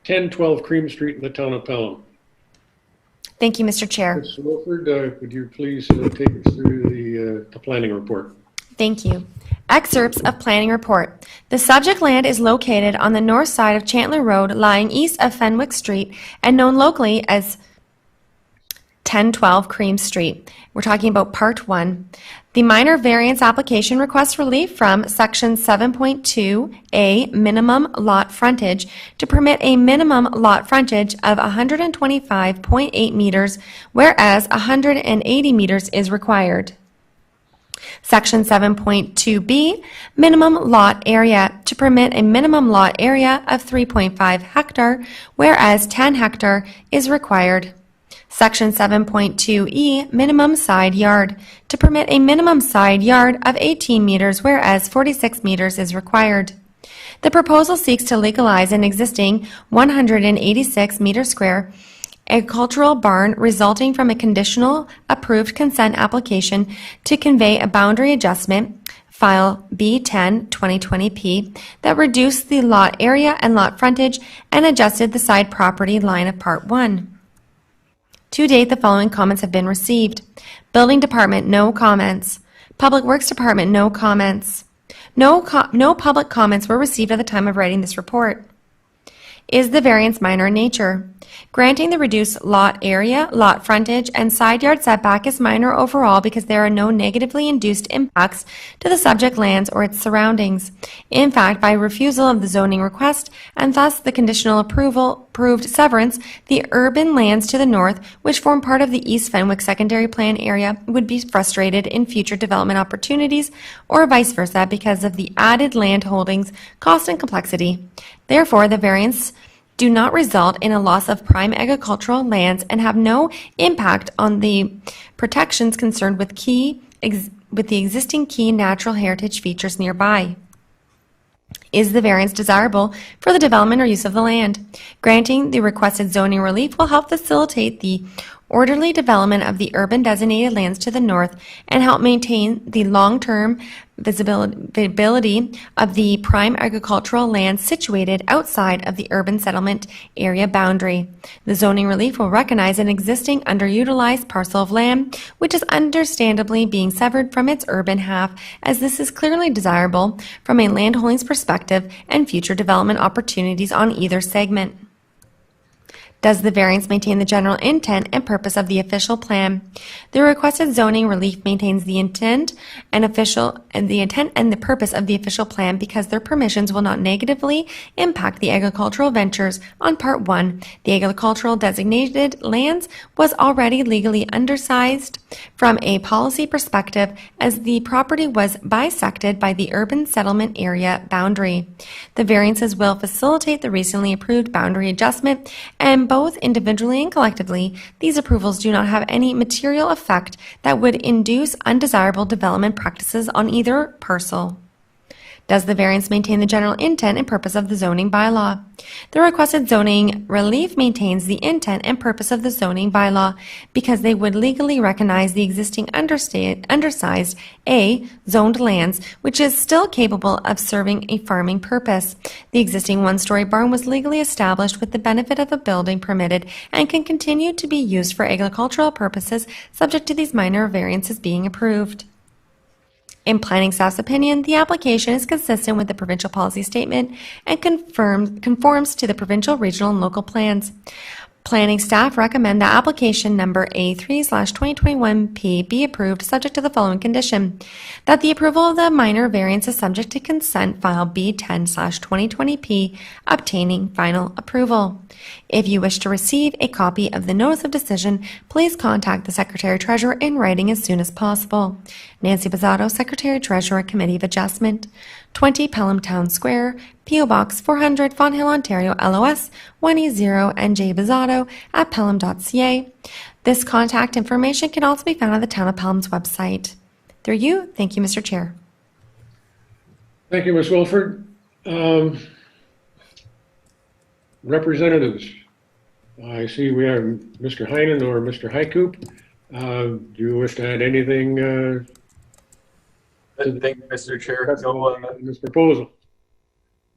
1012 Cream Street in the town of Pelham. Thank you, Mr. Chair. Ms. Wilford, would you please take us through the planning report? Thank you. Excerpts of planning report. The subject land is located on the north side of Chandler Road, lying east of Fenwick Street, and known locally as 1012 Cream Street. We're talking about Part 1. The minor variance application requests relief from Section 7.2A, minimum lot frontage, to permit a minimum lot frontage of 125.8 meters, whereas 180 meters is required. Section 7.2B, minimum lot area, to permit a minimum lot area of 3.5 hectare, whereas 10 hectare is required. Section 7.2E, minimum side yard, to permit a minimum side yard of 18 meters, whereas 46 meters is required. The proposal seeks to legalize an existing 186 meter square agricultural barn resulting from a conditional approved consent application to convey a boundary adjustment, file B10 2020P, that reduced the lot area and lot frontage and adjusted the side property line of Part 1. To date, the following comments have been received. Building Department, no comments. Public Works Department, no comments. No public comments were received at the time of writing this report. Is the variance minor in nature? Granting the reduced lot area, lot frontage, and side yard setback is minor overall because there are no negatively induced impacts to the subject lands or its surroundings. In fact, by refusal of the zoning request, and thus the conditional approved severance, the urban lands to the north, which form part of the East Fenwick Secondary Plan area, would be frustrated in future development opportunities, or vice versa, because of the added land holdings, cost, and complexity. Therefore, the variance do not result in a loss of prime agricultural lands and have no impact on the protections concerned with the existing key natural heritage features nearby. Is the variance desirable for the development or use of the land? Granting the requested zoning relief will help facilitate the orderly development of the urban designated lands to the north and help maintain the long-term visibility of the prime agricultural lands situated outside of the urban settlement area boundary. The zoning relief will recognize an existing underutilized parcel of land, which is understandably being severed from its urban half, as this is clearly desirable from a landholdings perspective and future development opportunities on either segment. Does the variance maintain the general intent and purpose of the official plan? The requested zoning relief maintains the intent and the purpose of the official plan because their permissions will not negatively impact the agricultural ventures on Part 1. The agricultural designated lands was already legally undersized from a policy perspective as the property was bisected by the urban settlement area boundary. The variances will facilitate the recently approved boundary adjustment, and both individually and collectively, these approvals do not have any material effect that would induce undesirable development practices on either parcel. Does the variance maintain the general intent and purpose of the zoning bylaw? The requested zoning relief maintains the intent and purpose of the zoning bylaw because they would legally recognize the existing undersized A zoned lands, which is still capable of serving a farming purpose. The existing one-story barn was legally established with the benefit of a building permitted and can continue to be used for agricultural purposes subject to these minor variances being approved. In planning staff's opinion, the application is consistent with the provincial policy statement and conforms to the provincial, regional, and local plans. Planning staff recommend that application number A3/2021P be approved subject to the following condition: that the approval of the minor variance is subject to consent file B10/2020P obtaining final approval. If you wish to receive a copy of the notice of decision, please contact the Secretary Treasurer in writing as soon as possible. Nancy Bizzato, Secretary Treasurer, Committee of Adjustment, 20 Pelham Town Square, P.O. Box 400, Fonthill, Ontario, LOS 1E0, and J. Bizzato at pelham.ca. This contact information can also be found on the Town of Pelham's website. Through you, thank you, Mr. Chair. Thank you, Ms. Wilford. Representatives, I see we have Mr. Heinen or Mr. Hycoop. Do you wish to add anything Thank you, Mr. Chair. No, this proposal?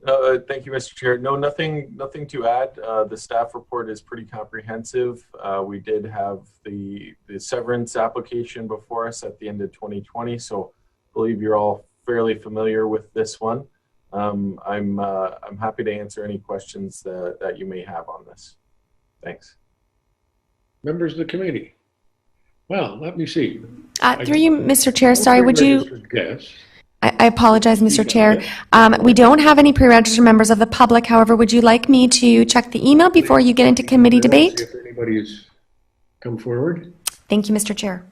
thank you, Mr. Chair. No, nothing to add. The staff report is pretty comprehensive. We did have the severance application before us at the end of 2020, so I believe you're all fairly familiar with this one. I'm happy to answer any questions that you may have on this. Thanks. Members of the committee? Well, let me see. Through you, Mr. Chair, sorry, would you... I apologize, Mr. Chair. We don't have any pre-registered members of the public. However, would you like me to check the email before you get into committee debate? If anybody's come forward. Thank you, Mr. Chair.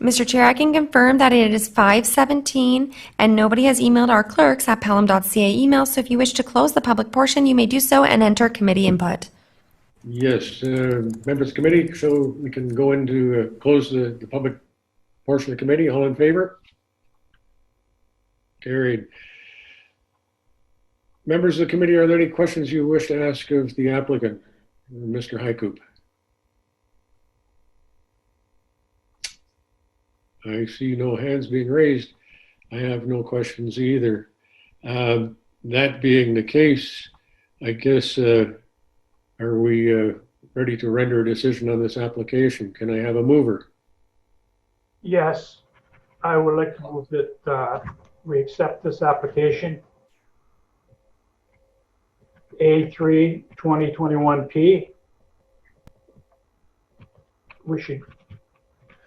Mr. Chair, I can confirm that it is 5:17 and nobody has emailed our clerks at pelham.ca email, so if you wish to close the public portion, you may do so and enter committee input. Yes, members of the committee, so we can go into close the public portion of the committee. All in favor? Carried. Members of the committee, are there any questions you wish to ask of the applicant, Mr. Hycoop? I see no hands being raised. I have no questions either. That being the case, I guess, are we ready to render a decision on this application? Can I have a mover? Yes, I would like to move that we accept this application. A3/2021P. We should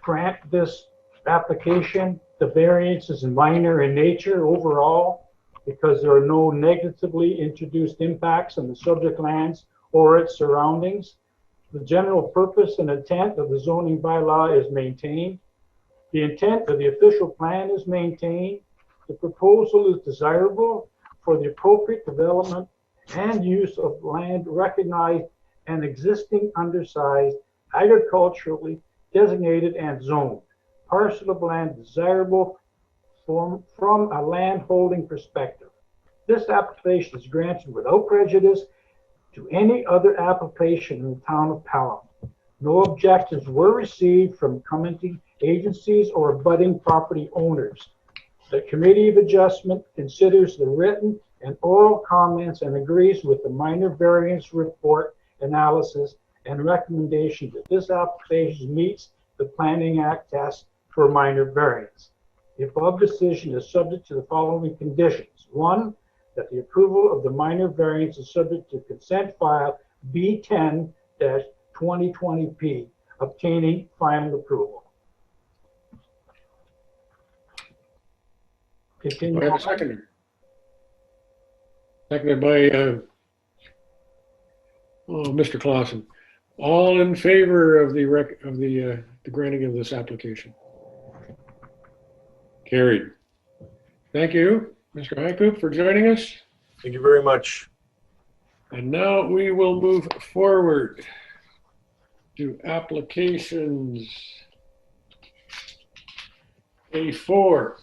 grant this application. The variance is minor in nature overall because there are no negatively introduced impacts on the subject lands or its surroundings. The general purpose and intent of the zoning bylaw is maintained. The intent of the official plan is maintained. The proposal is desirable for the appropriate development and use of land recognized and existing undersized, agriculturally designated and zoned parcel of land desirable from a land holding perspective. This application is granted without prejudice to any other application in the town of Pelham. No objections were received from commenting agencies or abutting property owners. The Committee of Adjustment considers the written and oral comments and agrees with the minor variance report analysis and recommendation that this application meets the Planning Act test for minor variance. The above decision is subject to the following conditions. 1, that the approval of the minor variance is subject to consent file B10-2020P, obtaining final approval. Continue. Do I have a seconder? Seconded by Mr. Clausen. All in favor of the granting of this application? Carried. Thank you, Mr. Hycoop, for joining us. Thank you very much. And now we will move forward to applications A4,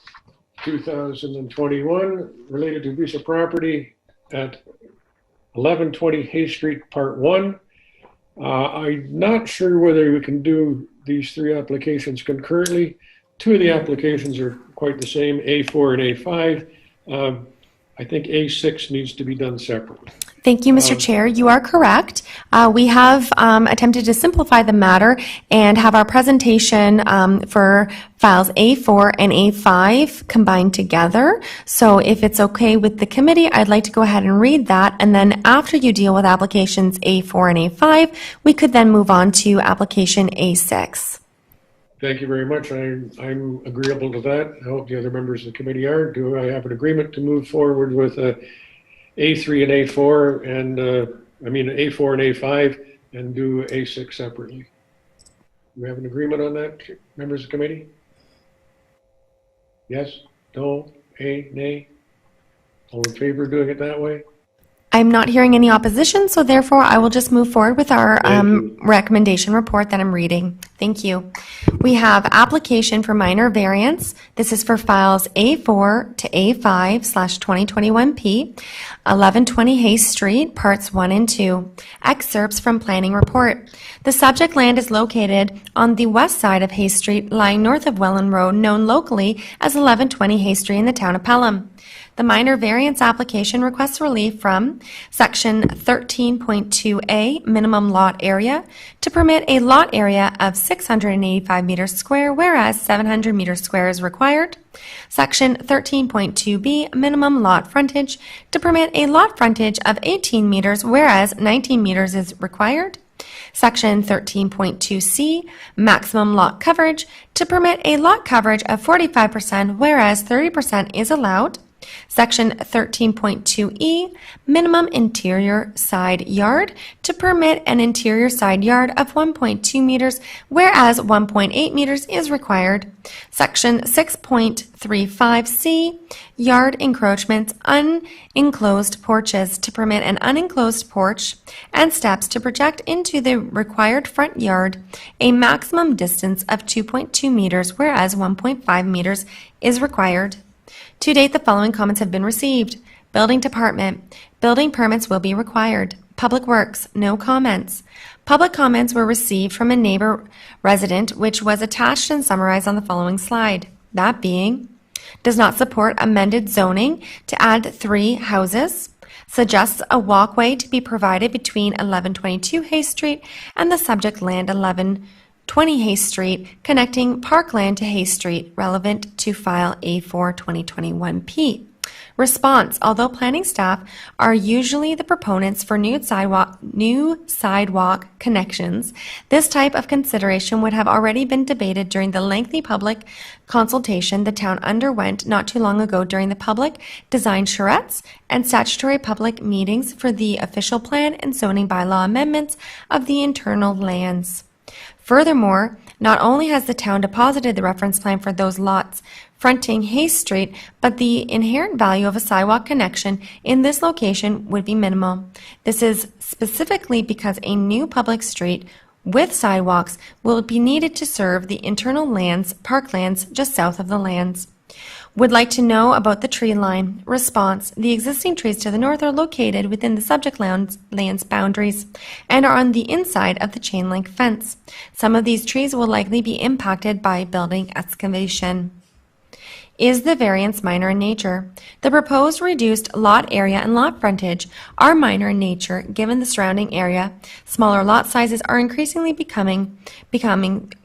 2021, related to piece of property at 1120 Hay Street, Part 1. I'm not sure whether we can do these three applications concurrently. Two of the applications are quite the same, A4 and A5. I think A6 needs to be done separately. Thank you, Mr. Chair. You are correct. We have attempted to simplify the matter and have our presentation for files A4 and A5 combined together. So if it's okay with the committee, I'd like to go ahead and read that. And then after you deal with applications A4 and A5, we could then move on to application A6. Thank you very much. I'm agreeable to that. I hope the other members of the committee are. Do I have an agreement to move forward with A3 and A4 and A4 and A5 and do A6 separately? Do we have an agreement on that, members of the committee? Yes? No? A? Nay? All in favor of doing it that way? I'm not hearing any opposition, so therefore I will just move forward with our recommendation report that I'm reading. Thank you. We have application for minor variance. This is for files A4 to A5/2021P, 1120 Hay Street, parts 1 and 2. Excerpts from planning report. The subject land is located on the west side of Hay Street, lying north of Welland Road, known locally as 1120 Hay Street in the town of Pelham. The minor variance application requests relief from Section 13.2A, minimum lot area, to permit a lot area of 685 meters square, whereas 700 meters square is required. Section 13.2B, minimum lot frontage, to permit a lot frontage of 18 meters, whereas 19 meters is required. Section 13.2C, maximum lot coverage, to permit a lot coverage of 45%, whereas 30% is allowed. Section 13.2E, minimum interior side yard, to permit an interior side yard of 1.2 meters, whereas 1.8 meters is required. Section 6.35C, yard encroachments, unenclosed porches, to permit an unenclosed porch and steps to project into the required front yard a maximum distance of 2.2 meters, whereas 1.5 meters is required. To date, the following comments have been received. Building Department, building permits will be required. Public Works, no comments. Public comments were received from a neighbor resident, which was attached and summarized on the following slide. That being, does not support amended zoning to add 3 houses, suggests a walkway to be provided between 1122 Hay Street and the subject land 1120 Hay Street, connecting Parkland to Hay Street, relevant to file A4 2021P. Response: although planning staff are usually the proponents for new sidewalk connections, this type of consideration would have already been debated during the lengthy public consultation the town underwent not too long ago during the public design charrettes and statutory public meetings for the official plan and zoning bylaw amendments of the internal lands. Furthermore, not only has the town deposited the reference plan for those lots fronting Hay Street, but the inherent value of a sidewalk connection in this location would be minimal. This is specifically because a new public street with sidewalks will be needed to serve the internal lands, parklands just south of the lands. Would like to know about the tree line. Response: the existing trees to the north are located within the subject land's boundaries and are on the inside of the chain link fence. Some of these trees will likely be impacted by building excavation. Is the variance minor in nature? The proposed reduced lot area and lot frontage are minor in nature given the surrounding area. Smaller lot sizes are increasingly becoming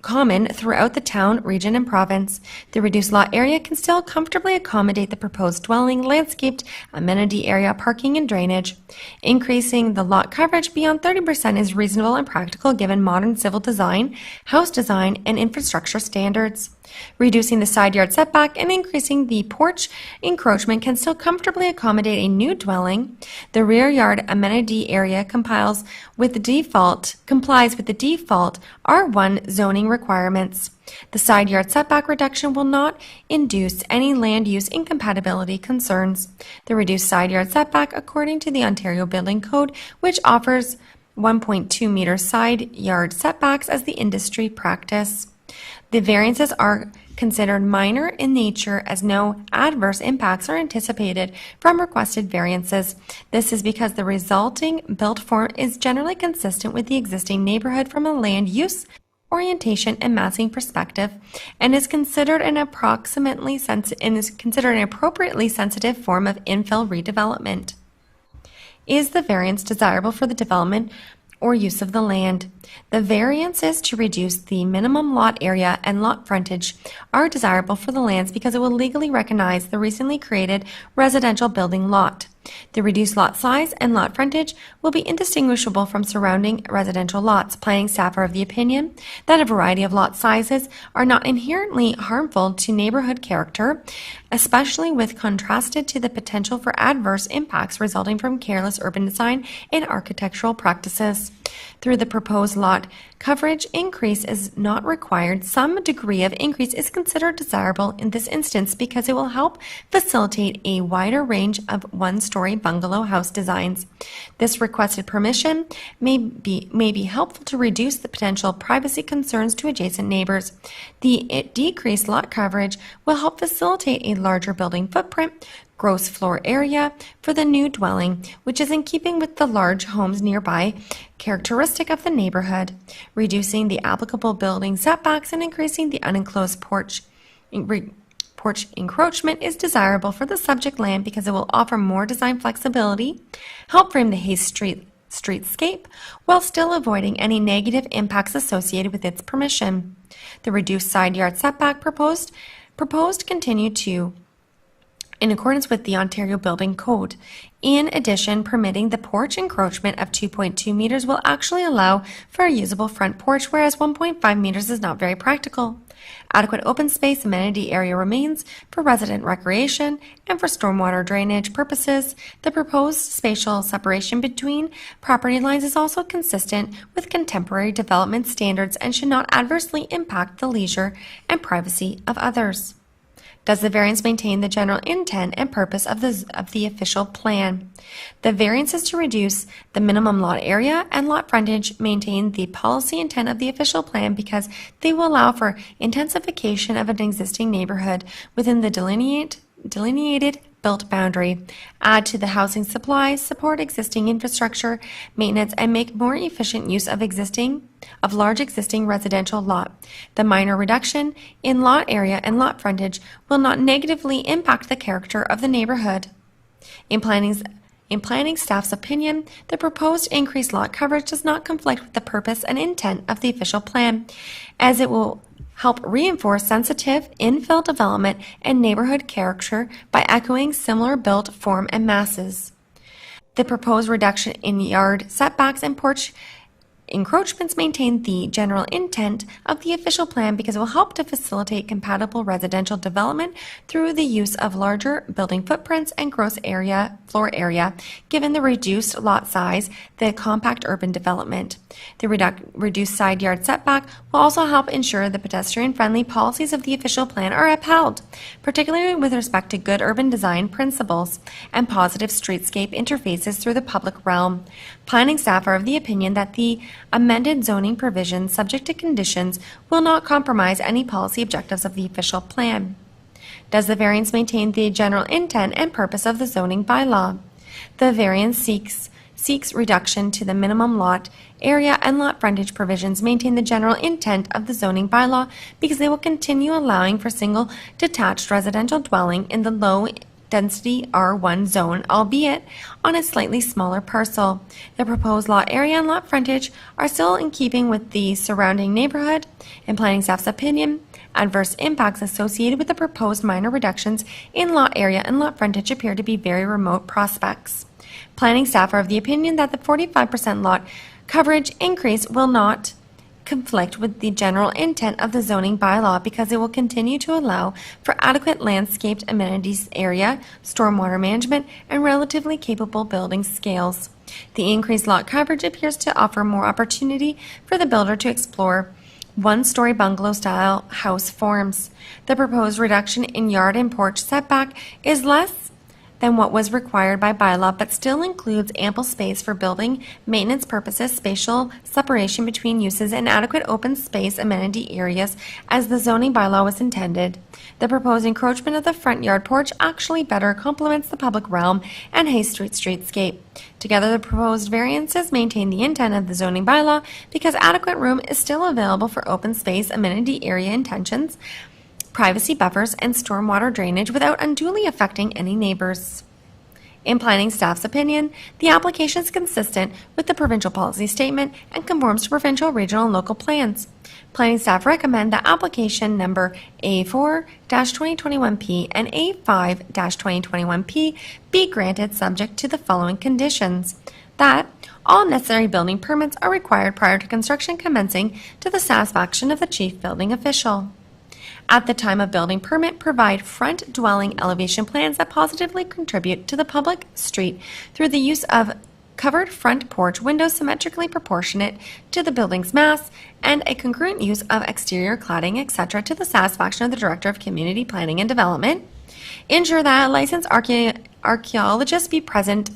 common throughout the town, region, and province. The reduced lot area can still comfortably accommodate the proposed dwelling, landscaped amenity area, parking, and drainage. Increasing the lot coverage beyond 30% is reasonable and practical given modern civil design, house design, and infrastructure standards. Reducing the side yard setback and increasing the porch encroachment can still comfortably accommodate a new dwelling. The rear yard amenity area complies with the default R1 zoning requirements. The side yard setback reduction will not induce any land use incompatibility concerns. The reduced side yard setback, according to the Ontario Building Code, which offers 1.2 meter side yard setbacks as the industry practice. The variances are considered minor in nature as no adverse impacts are anticipated from requested variances. This is because the resulting built form is generally consistent with the existing neighborhood from a land use, orientation, and massing perspective, and is considered an appropriately sensitive form of infill redevelopment. Is the variance desirable for the development or use of the land? The variances to reduce the minimum lot area and lot frontage are desirable for the lands because it will legally recognize the recently created residential building lot. The reduced lot size and lot frontage will be indistinguishable from surrounding residential lots. Planning staff are of the opinion that a variety of lot sizes are not inherently harmful to neighborhood character, especially with contrasted to the potential for adverse impacts resulting from careless urban design and architectural practices. Through the proposed lot coverage increase is not required. Some degree of increase is considered desirable in this instance because it will help facilitate a wider range of one-story bungalow house designs. This requested permission may be helpful to reduce the potential privacy concerns to adjacent neighbors. The decreased lot coverage will help facilitate a larger building footprint, gross floor area for the new dwelling, which is in keeping with the large homes nearby, characteristic of the neighborhood. Reducing the applicable building setbacks and increasing the unenclosed porch encroachment is desirable for the subject land because it will offer more design flexibility, help frame the Hayes streetscape, while still avoiding any negative impacts associated with its permission. The reduced side yard setback proposed continue to in accordance with the Ontario Building Code. In addition, permitting the porch encroachment of 2.2 meters will actually allow for a usable front porch, whereas 1.5 meters is not very practical. Adequate open space amenity area remains for resident recreation and for stormwater drainage purposes. The proposed spatial separation between property lines is also consistent with contemporary development standards and should not adversely impact the leisure and privacy of others. Does the variance maintain the general intent and purpose of the official plan? The variance is to reduce the minimum lot area and lot frontage maintain the policy intent of the official plan because they will allow for intensification of an existing neighborhood within the delineated built boundary, add to the housing supply, support existing infrastructure, maintenance, and make more efficient use of large existing residential lot. The minor reduction in lot area and lot frontage will not negatively impact the character of the neighborhood. In planning staff's opinion, the proposed increased lot coverage does not conflict with the purpose and intent of the official plan, as it will help reinforce sensitive infill development and neighborhood character by echoing similar built form and masses. The proposed reduction in yard setbacks and porch encroachments maintain the general intent of the official plan because it will help to facilitate compatible residential development through the use of larger building footprints and gross floor area, given the reduced lot size, the compact urban development. The reduced side yard setback will also help ensure the pedestrian-friendly policies of the official plan are upheld, particularly with respect to good urban design principles and positive streetscape interfaces through the public realm. Planning staff are of the opinion that the amended zoning provisions subject to conditions will not compromise any policy objectives of the official plan. Does the variance maintain the general intent and purpose of the zoning bylaw? The variance seeks seeks reduction to the minimum lot area and lot frontage provisions maintain the general intent of the zoning bylaw because they will continue allowing for single detached residential dwelling in the low density R1 zone, albeit on a slightly smaller parcel. The proposed lot area and lot frontage are still in keeping with the surrounding neighborhood. In planning staff's opinion, adverse impacts associated with the proposed minor reductions in lot area and lot frontage appear to be very remote prospects. Planning staff are of the opinion that the 45% lot coverage increase will not conflict with the general intent of the zoning bylaw because it will continue to allow for adequate landscaped amenities area, stormwater management, and relatively capable building scales. The increased lot coverage appears to offer more opportunity for the builder to explore one-story bungalow-style house forms. The proposed reduction in yard and porch setback is less than what was required by bylaw, but still includes ample space for building maintenance purposes, spatial separation between uses, and adequate open space amenity areas as the zoning bylaw was intended. The proposed encroachment of the front yard porch actually better complements the public realm and Hay Street streetscape. Together, the proposed variances maintain the intent of the zoning bylaw because adequate room is still available for open space amenity area intentions, privacy buffers, and stormwater drainage without unduly affecting any neighbors. In planning staff's opinion, the application is consistent with the provincial policy statement and conforms to provincial, regional, and local plans. Planning staff recommend that application number A4-2021P and A5-2021P be granted subject to the following conditions: that all necessary building permits are required prior to construction commencing to the satisfaction of the chief building official. At the time of building permit, provide front dwelling elevation plans that positively contribute to the public street through the use of covered front porch windows symmetrically proportionate to the building's mass and a congruent use of exterior cladding, etc., to the satisfaction of the Director of Community Planning and Development. Ensure that a licensed archaeologist be present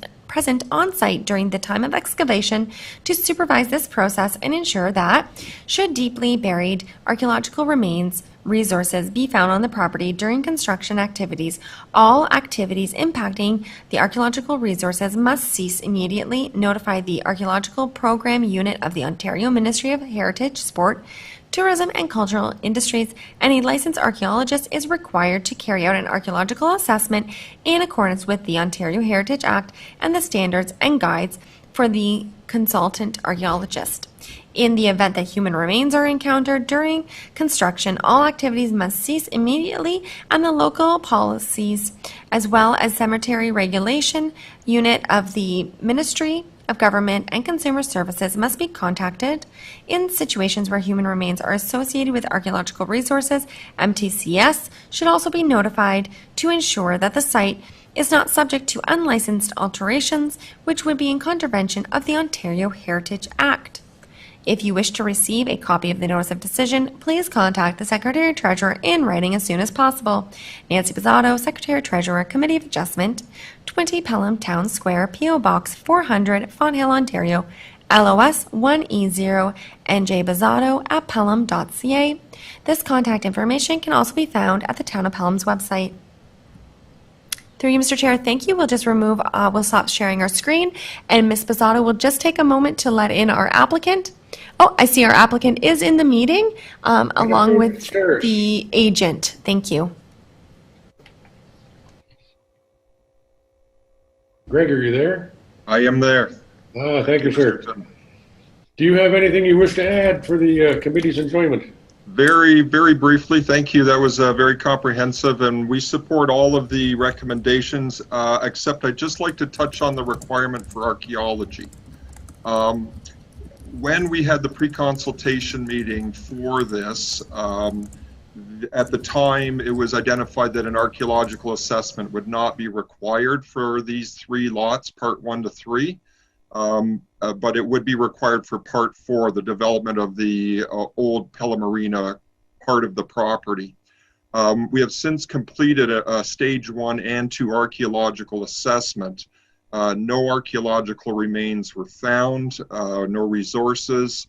on site during the time of excavation to supervise this process and ensure that, should deeply buried archaeological resources be found on the property during construction activities, all activities impacting the archaeological resources must cease immediately. Notify the Archaeological Program Unit of the Ontario Ministry of Heritage, Sport, Tourism and Cultural Industries. Any licensed archaeologist is required to carry out an archaeological assessment in accordance with the Ontario Heritage Act and the standards and guides for the consultant archaeologist. In the event that human remains are encountered during construction, all activities must cease immediately, and the local policies, as well as cemetery regulation unit of the Ministry of Government and Consumer Services, must be contacted. In situations where human remains are associated with archaeological resources, MTCS should also be notified to ensure that the site is not subject to unlicensed alterations, which would be in contravention of the Ontario Heritage Act. If you wish to receive a copy of the Notice of Decision, please contact the Secretary-Treasurer in writing as soon as possible. Nancy Pizzato, Secretary-Treasurer, Committee of Adjustment, 20 Pelham Town Square, P.O. Box 400, Fonthill, Ontario, LOS 1E0, njbizzato@pelham.ca. This contact information can also be found at the Town of Pelham's website. Through you, Mr. Chair, thank you. We'll just we'll stop sharing our screen, and Ms. Pizzato will just take a moment to let in our applicant. Oh, I see our applicant is in the meeting, along with the agent. Thank you. Greg, are you there? I am there. Thank you, sir. Do you have anything you wish to add for the committee's enjoyment? Very, very briefly, thank you. That was very comprehensive, and we support all of the recommendations, except I'd just like to touch on the requirement for archaeology. When we had the pre-consultation meeting for this, at the time it was identified that an archaeological assessment would not be required for these three lots, part 1 to 3. But it would be required for part 4, the development of the old Pelham Marina part of the property. We have since completed a stage 1 and 2 archaeological assessment. No archaeological remains were found, no resources,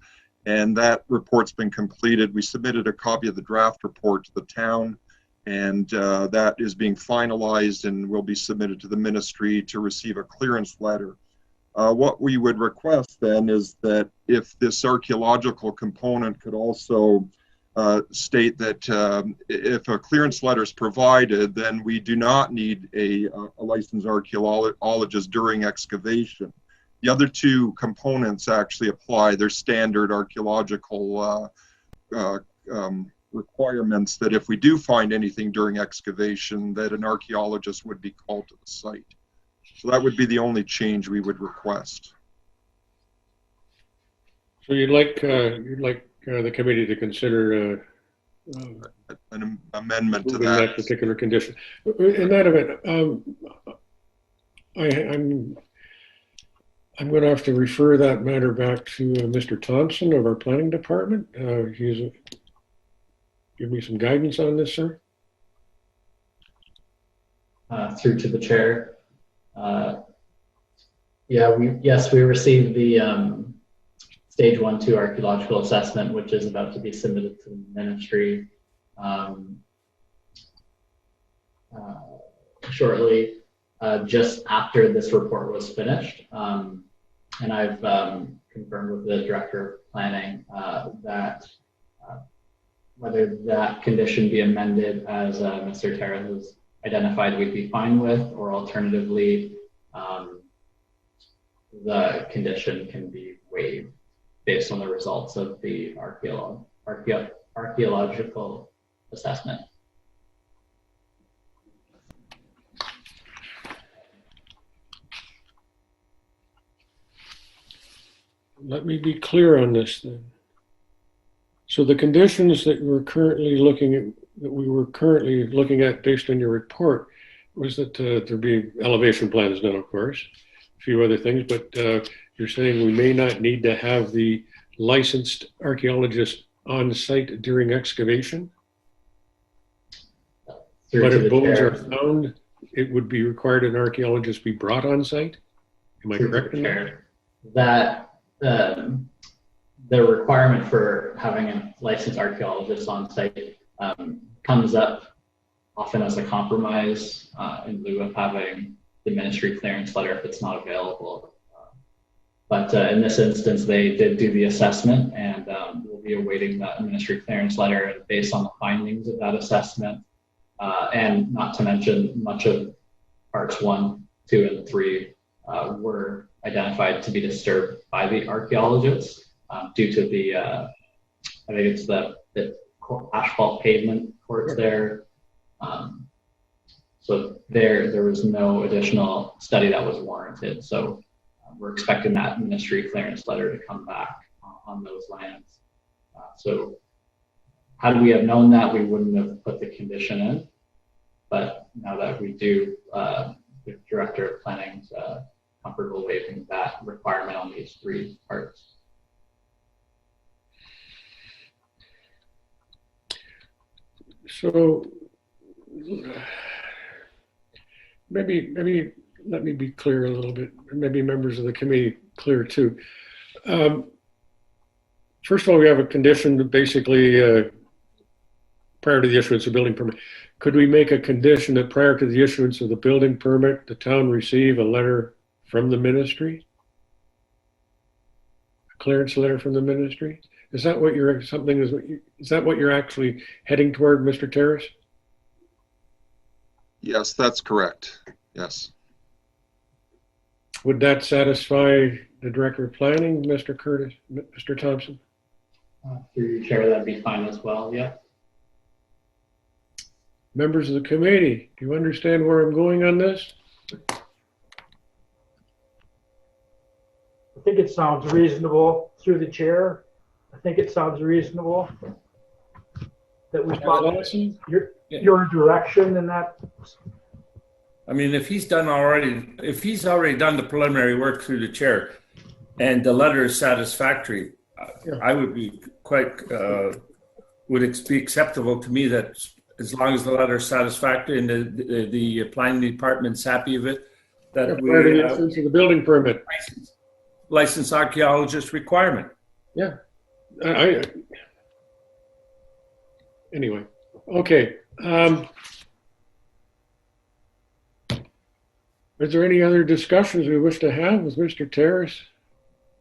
and that report's been completed. We submitted a copy of the draft report to the town, and that is being finalized and will be submitted to the ministry to receive a clearance letter What we would request then is that if this archaeological component could also state that if a clearance letter is provided, then we do not need a licensed archaeologist during excavation. The other two components actually apply. They're standard archaeological requirements that if we do find anything during excavation, that an archaeologist would be called to the site. So that would be the only change we would request. So you'd like the committee to consider an amendment to that particular condition. In that event, I'm going to have to refer that matter back to Mr. Thompson of our planning department. He's give me some guidance on this, sir. Through to the chair. We received the stage 1-2 archaeological assessment, which is about to be submitted to the ministry shortly, just after this report was finished. And I've confirmed with the director of planning that whether that condition be amended as Mr. Terra has identified, we'd be fine with, or alternatively, the condition can be waived based on the results of the archaeological assessment. Let me be clear on this then. So the conditions that we were currently looking at based on your report was that there be elevation plans done, of course, a few other things, but you're saying we may not need to have the licensed archaeologist on site during excavation? But if bones are found, it would be required an archaeologist be brought on site? Am I correct in that? The requirement for having a licensed archaeologist on site comes up often as a compromise in lieu of having the ministry clearance letter if it's not available. But in this instance, they did do the assessment, and we'll be awaiting that ministry clearance letter. And based on the findings of that assessment, and not to mention much of parts 1, 2, and 3 were identified to be disturbed by the archaeologists due to the, I think it's the asphalt pavement courts there. So there was no additional study that was warranted. So we're expecting that ministry clearance letter to come back on those lands. So had we have known that, we wouldn't have put the condition in. But now that we do, the director of planning is comfortable waiving that requirement on these 3 parts. So maybe let me be clear a little bit, maybe members of the committee clear too. First of all, we have a condition that basically prior to the issuance of building permit. Could we make a condition that prior to the issuance of the building permit, the town receive a letter from the ministry? A clearance letter from the ministry? Is that what you're is that what you're actually heading toward, Mr. Terrace? Yes, that's correct. Yes. Would that satisfy the director of planning, Mr. Curtis, Mr. Thompson? Through your chair, that'd be fine as well. Yeah. Members of the committee, do you understand where I'm going on this? I think it sounds reasonable through the chair. I think it sounds reasonable that we follow your direction in that. I mean, if he's already done the preliminary work through the chair and the letter is satisfactory, I would be would it be acceptable to me that as long as the letter is satisfactory and the planning department's happy with it, that we the building permit license archaeologist requirement. Yeah. Anyway, okay. Is there any other discussions we wish to have with Mr. Terrace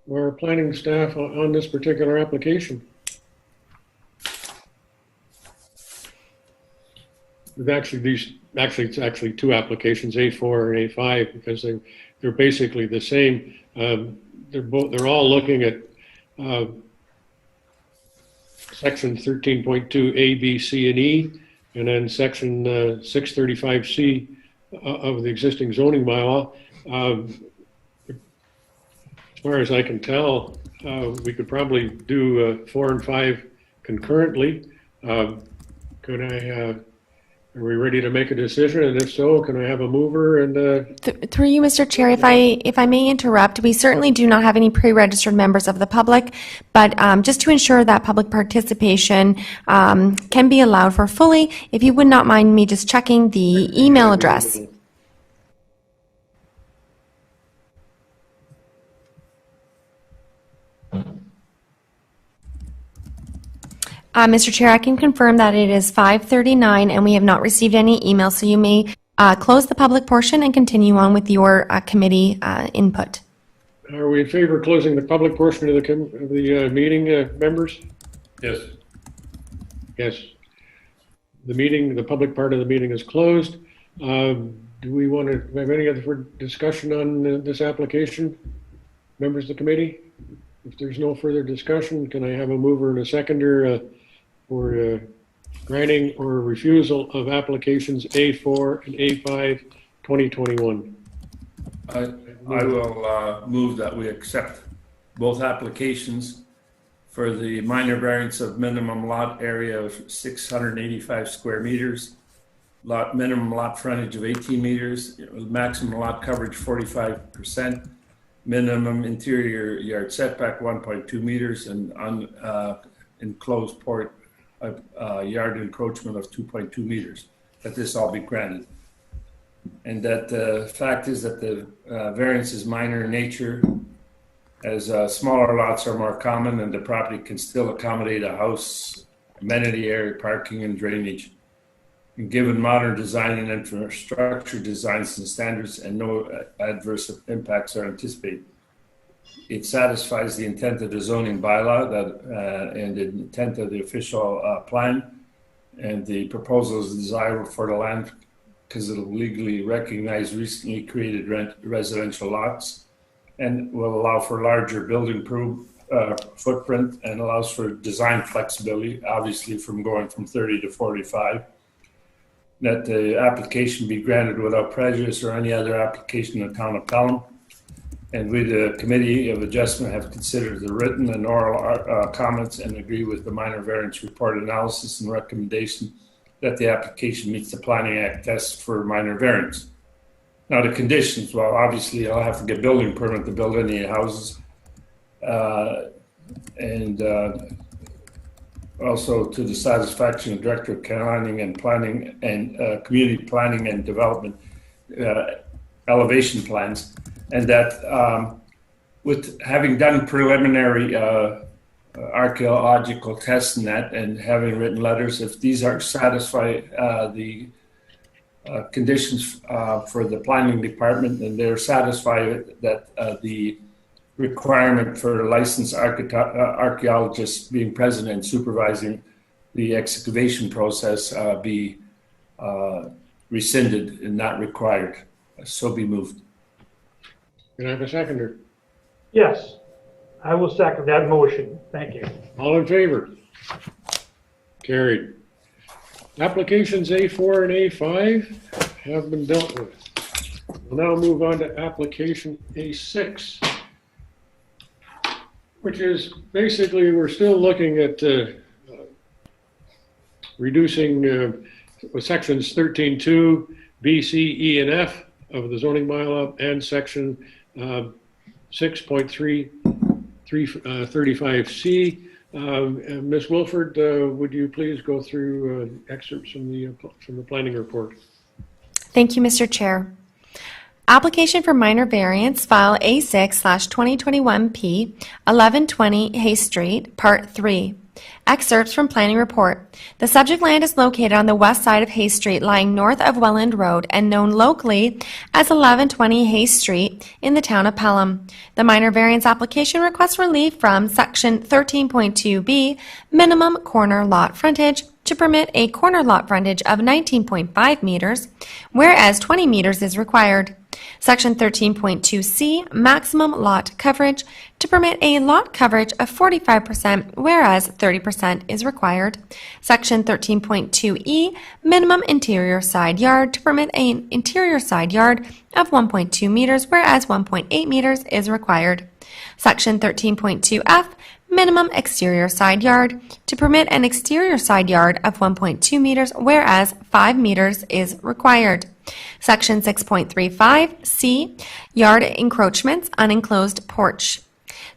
or our planning staff on this particular application? We've it's actually two applications, A4 and A5, because they're basically the same. They're all looking at section 13.2 A, B, C, and E, and then section 635C of the existing zoning bylaw. As far as I can tell, we could probably do 4 and 5 concurrently. Are we ready to make a decision? And if so, can I have a mover? And Through you, Mr. Chair, if I may interrupt, we certainly do not have any pre-registered members of the public, but just to ensure that public participation can be allowed for fully, if you would not mind me just checking the email address. Mr. Chair, I can confirm that it is 5:39 and we have not received any emails, so you may close the public portion and continue on with your committee input. are we in favor of closing the public portion of the meeting, members? Yes. Yes. The public part of the meeting is closed. Do we want to have any other discussion on this application, members of the committee? If there's no further discussion, can I have a mover and a seconder for granting or refusal of applications A4 and A5 2021? I will move that we accept both applications for the minor variance of minimum lot area of 685 square meters, minimum lot frontage of 18 meters, maximum lot coverage 45%, minimum interior yard setback 1.2 meters, and enclosed port yard encroachment of 2.2 meters, that this all be granted. And that the fact is that the variance is minor in nature, as smaller lots are more common and the property can still accommodate a house, amenity area, parking, and drainage. And given modern design and infrastructure designs and standards, and no adverse impacts are anticipated. It satisfies the intent of the zoning bylaw and the intent of the official plan, and the proposal is desirable for the land because it'll legally recognize recently created residential lots and will allow for larger building footprint and allows for design flexibility, obviously from going from 30 to 45. That the application be granted without prejudice or any other application in the town of Pelham. And we, the Committee of Adjustment, have considered the written and oral comments and agree with the minor variance report analysis and recommendation that the application meets the Planning Act test for minor variance. Now the conditions, well, obviously I'll have to get building permit to build any houses. Also to the satisfaction of Director of Planning and Community Planning and Development elevation plans. And that with having done preliminary archaeological tests in that and having written letters, if these are satisfy the conditions for the planning department and they're satisfied that the requirement for licensed archaeologists being present and supervising the excavation process be rescinded and not required. So be moved. Can I have a seconder? Yes, I will second that motion. Thank you. All in favor? Carried. Applications A4 and A5 have been dealt with. We'll now move on to application A6, which is basically we're still looking at reducing sections 13.2, B, C, E, and F of the zoning bylaw and section 6.35C. Ms. Wilford, would you please go through excerpts from the planning report? Thank you, Mr. Chair. Application for minor variance, file A6/2021P, 1120 Hay Street, Part 3. Excerpts from Planning Report. The subject land is located on the west side of Hay Street, lying north of Welland Road and known locally as 1120 Hay Street in the town of Pelham. The minor variance application requests relief from Section 13.2B, minimum corner lot frontage, to permit a corner lot frontage of 19.5 meters, whereas 20 meters is required. Section 13.2C, maximum lot coverage, to permit a lot coverage of 45%, whereas 30% is required. Section 13.2E, minimum interior side yard, to permit an interior side yard of 1.2 meters, whereas 1.8 meters is required. Section 13.2F, minimum exterior side yard, to permit an exterior side yard of 1.2 meters, whereas 5 meters is required. Section 6.35C, yard encroachments, unenclosed porch,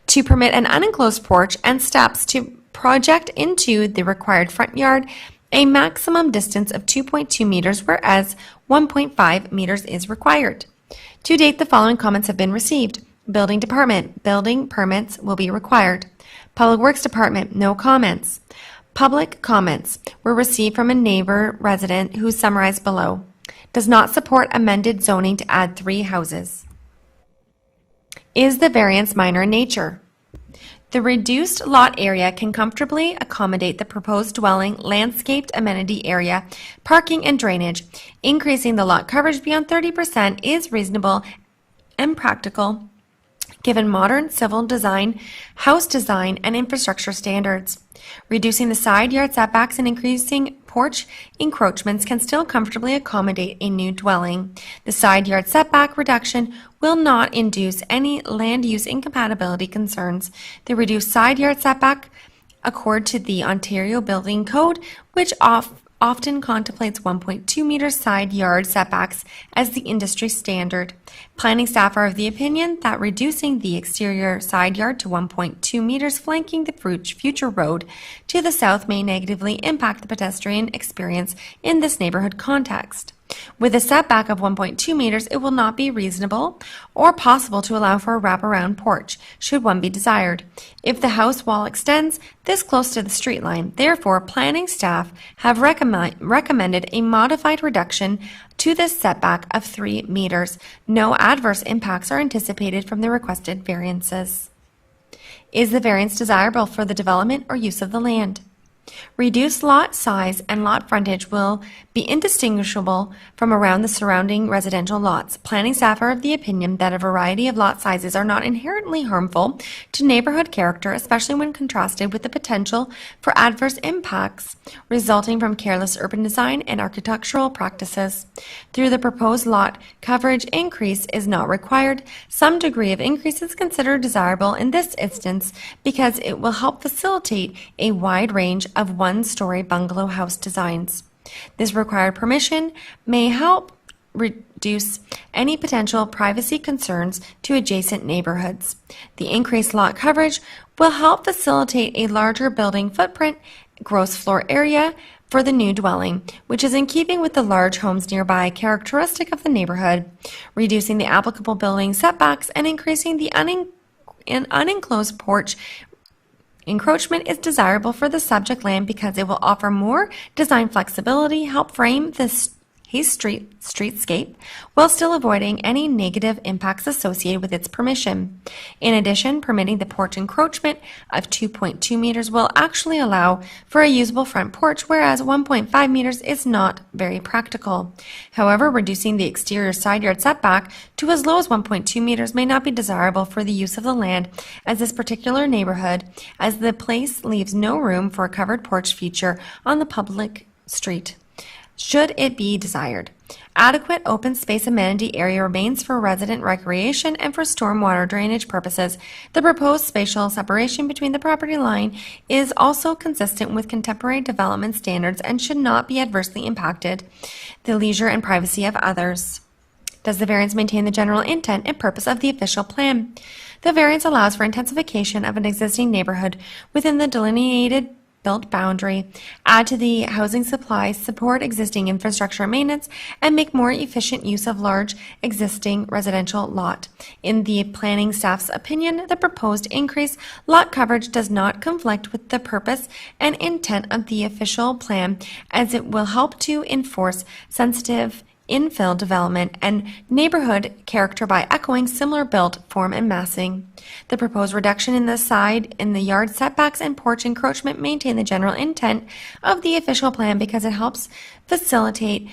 to permit an unenclosed porch and steps to project into the required front yard a maximum distance of 2.2 meters, whereas 1.5 meters is required. To date, the following comments have been received. Building Department, building permits will be required. Public Works Department, no comments. Public comments were received from a neighbor resident who summarized below. Does not support amended zoning to add 3 houses. Is the variance minor in nature? The reduced lot area can comfortably accommodate the proposed dwelling, landscaped amenity area, parking, and drainage. Increasing the lot coverage beyond 30% is reasonable and practical given modern civil design, house design, and infrastructure standards. Reducing the side yard setbacks and increasing porch encroachments can still comfortably accommodate a new dwelling. The side yard setback reduction will not induce any land use incompatibility concerns. The reduced side yard setback accord to the Ontario Building Code, which often contemplates 1.2 meter side yard setbacks as the industry standard. Planning staff are of the opinion that reducing the exterior side yard to 1.2 meters flanking the future road to the south may negatively impact the pedestrian experience in this neighborhood context. With a setback of 1.2 meters, it will not be reasonable or possible to allow for a wraparound porch, should one be desired, if the house wall extends this close to the street line. Therefore, planning staff have recommended a modified reduction to this setback of 3 meters. No adverse impacts are anticipated from the requested variances. Is the variance desirable for the development or use of the land? Reduced lot size and lot frontage will be indistinguishable from around the surrounding residential lots. Planning staff are of the opinion that a variety of lot sizes are not inherently harmful to neighborhood character, especially when contrasted with the potential for adverse impacts resulting from careless urban design and architectural practices. Through the proposed lot coverage increase is not required. Some degree of increase is considered desirable in this instance because it will help facilitate a wide range of one-story bungalow house designs. This required permission may help reduce any potential privacy concerns to adjacent neighborhoods. The increased lot coverage will help facilitate a larger building footprint, gross floor area for the new dwelling, which is in keeping with the large homes nearby characteristic of the neighborhood, reducing the applicable building setbacks and increasing the unenclosed porch encroachment is desirable for the subject land because it will offer more design flexibility, help frame the Hay Street streetscape, while still avoiding any negative impacts associated with its permission. In addition, permitting the porch encroachment of 2.2 meters will actually allow for a usable front porch, whereas 1.5 meters is not very practical. However, reducing the exterior side yard setback to as low as 1.2 meters may not be desirable for the use of the land as this particular neighborhood, as the place leaves no room for a covered porch feature on the public street. Should it be desired, adequate open space amenity area remains for resident recreation and for stormwater drainage purposes. The proposed spatial separation between the property line is also consistent with contemporary development standards and should not be adversely impacted the leisure and privacy of others. Does the variance maintain the general intent and purpose of the official plan? The variance allows for intensification of an existing neighborhood within the delineated built boundary, add to the housing supply, support existing infrastructure and maintenance, and make more efficient use of large existing residential lot. In the planning staff's opinion, the proposed increase lot coverage does not conflict with the purpose and intent of the official plan, as it will help to enforce sensitive infill development and neighborhood character by echoing similar built form and massing. The proposed reduction in the yard setbacks and porch encroachment maintain the general intent of the official plan because it helps facilitate